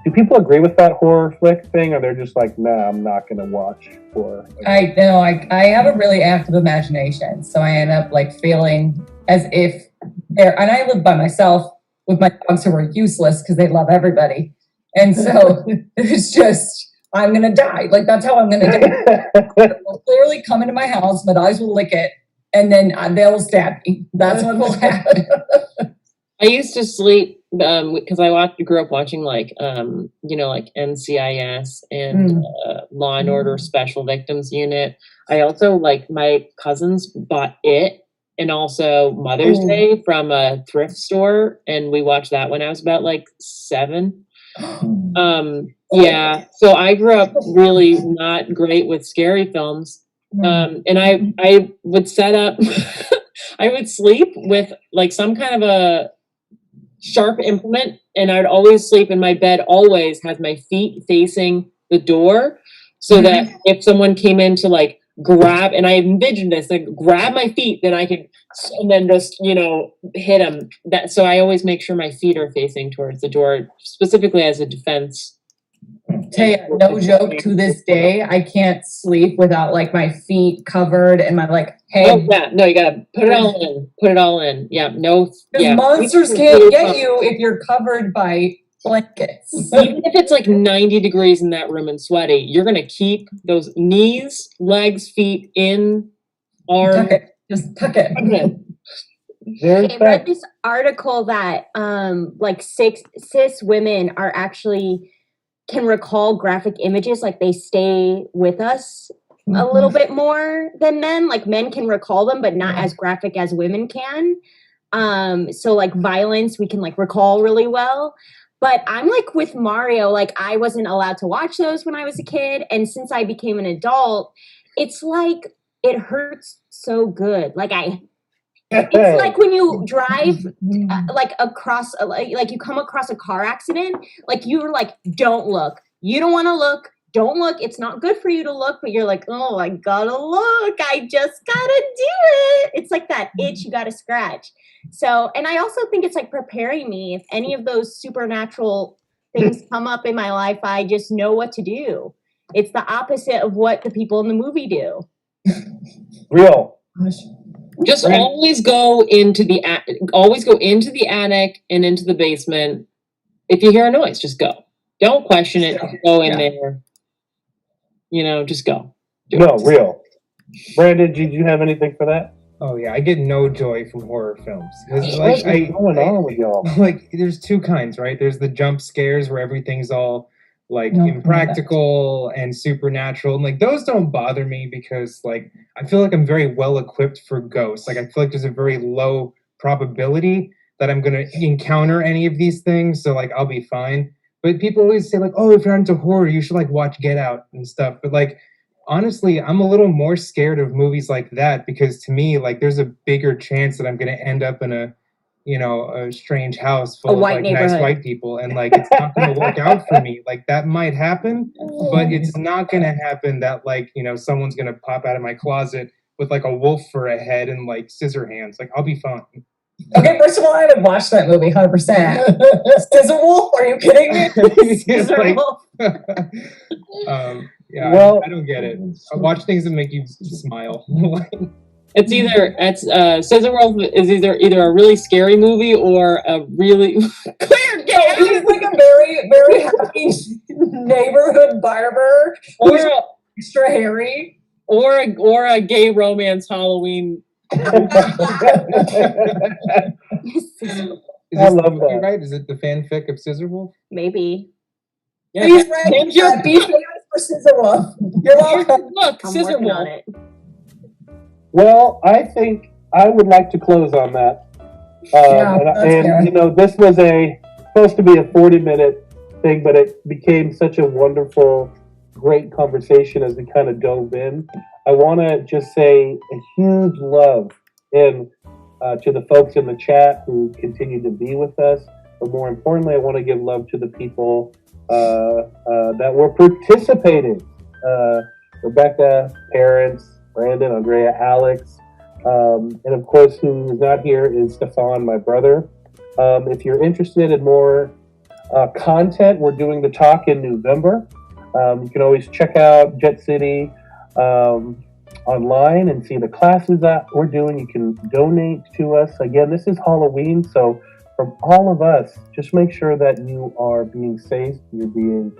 [SPEAKER 1] Do people agree with that horror flick thing, or they're just like, nah, I'm not going to watch horror?
[SPEAKER 4] I know. I have a really active imagination, so I end up like feeling as if they're, and I live by myself with my dogs who are useless because they love everybody. And so it's just, I'm going to die. Like, that's how I'm going to die. They'll clearly come into my house, my dogs will lick it, and then they'll stab me. That's what will happen.
[SPEAKER 7] I used to sleep because I grew up watching like like NCIS and Law and Order Special Victims Unit. I also like my cousins bought It and also Mother's Day from a thrift store, and we watched that when I was about like 7. Yeah, so I grew up really not great with scary films, and I would set up. I would sleep with like some kind of a sharp implement, and I'd always sleep in my bed, always has my feet facing the door, so that if someone came in to like grab, and I envisioned this, like grab my feet, then I could, and then just, hit them. So I always make sure my feet are facing towards the door, specifically as a defense.
[SPEAKER 4] Tell you, no joke, to this day, I can't sleep without like my feet covered and my like head.
[SPEAKER 7] Oh yeah, no, you gotta put it all in. Put it all in. Yeah, no.
[SPEAKER 4] Because monsters can't get you if you're covered by blankets.
[SPEAKER 7] Even if it's like 90 degrees in that room and sweaty, you're gonna keep those knees, legs, feet in. Arm.
[SPEAKER 4] Tuck it. Just tuck it.
[SPEAKER 3] I read this article that like cis women are actually can recall graphic images, like they stay with us a little bit more than men. Like men can recall them, but not as graphic as women can. So like violence, we can like recall really well. But I'm like with Mario, like I wasn't allowed to watch those when I was a kid. And since I became an adult, it's like, it hurts so good. Like it's like when you drive like across, like you come across a car accident, like you're like, don't look. You don't want to look. Don't look. It's not good for you to look, but you're like, oh, I gotta look. I just gotta do it. It's like that itch you gotta scratch. So, and I also think it's like preparing me. If any of those supernatural things come up in my life, I just know what to do. It's the opposite of what the people in the movie do.
[SPEAKER 1] Real.
[SPEAKER 7] Just always go into the attic and into the basement. If you hear a noise, just go. Don't question it. Just go in there. You know, just go.
[SPEAKER 1] Real. Brandon, did you have anything for that?
[SPEAKER 9] Oh yeah, I get no joy from horror films.
[SPEAKER 1] What's going on with y'all?
[SPEAKER 9] Like, there's two kinds, right? There's the jump scares where everything's all like impractical and supernatural, and like those don't bother me because like I feel like I'm very well equipped for ghosts. Like I feel like there's a very low probability that I'm gonna encounter any of these things, so like I'll be fine. But people always say like, oh, if you're into horror, you should like watch Get Out and stuff. But like, honestly, I'm a little more scared of movies like that because to me, like, there's a bigger chance that I'm going to end up in a strange house full of like nice white people, and like it's not going to work out for me. Like that might happen, but it's not going to happen that like someone's going to pop out of my closet with like a wolf for a head and like scissor hands. Like I'll be fine.
[SPEAKER 4] Okay, first of all, I would watch that movie 100%. Scissor Wolf? Are you kidding me? Scissor Wolf.
[SPEAKER 9] Yeah, well, I don't get it. I watch things that make you smile.
[SPEAKER 7] Scissor Wolf is either a really scary movie or a really
[SPEAKER 4] clear game. He's like a very, very happy neighborhood barber, or extra hairy,
[SPEAKER 7] or a gay romance Halloween.
[SPEAKER 9] I love that. Right? Is it the fanfic of Scissor Wolf?
[SPEAKER 3] Maybe.
[SPEAKER 4] Yeah, he's right. You're beef for Scissor Wolf. You're welcome.
[SPEAKER 7] Look, Scissor Wolf. On it.
[SPEAKER 1] Well, I think I would like to close on that. This was supposed to be a 40-minute thing, but it became such a wonderful, great conversation as we kind of dove in. I want to just say a huge love to the folks in the chat who continue to be with us. But more importantly, I want to give love to the people that were participating. Rebecca, parents, Brandon, Andrea, Alex, and of course, who's not here is Stefan, my brother. If you're interested in more content, we're doing the talk in November. You can always check out Jet City online and see the classes that we're doing. You can donate to us. Again, this is Halloween, so from all of us, just make sure that you are being safe, you're being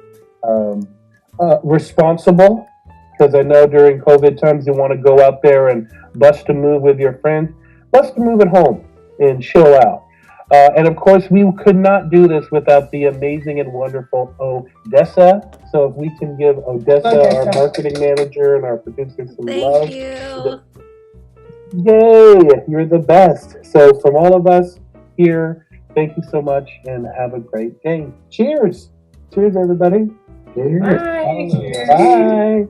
[SPEAKER 1] responsible, because I know during COVID times you want to go out there and bust a move with your friends. Bust a move at home and chill out. And of course, we could not do this without the amazing and wonderful Odessa. So if we can give Odessa, our marketing manager and our producer, some love.
[SPEAKER 10] Thank you.
[SPEAKER 1] Yay, you're the best. So from all of us here, thank you so much and have a great day. Cheers. Cheers, everybody. Cheers.
[SPEAKER 4] Bye.
[SPEAKER 1] Bye.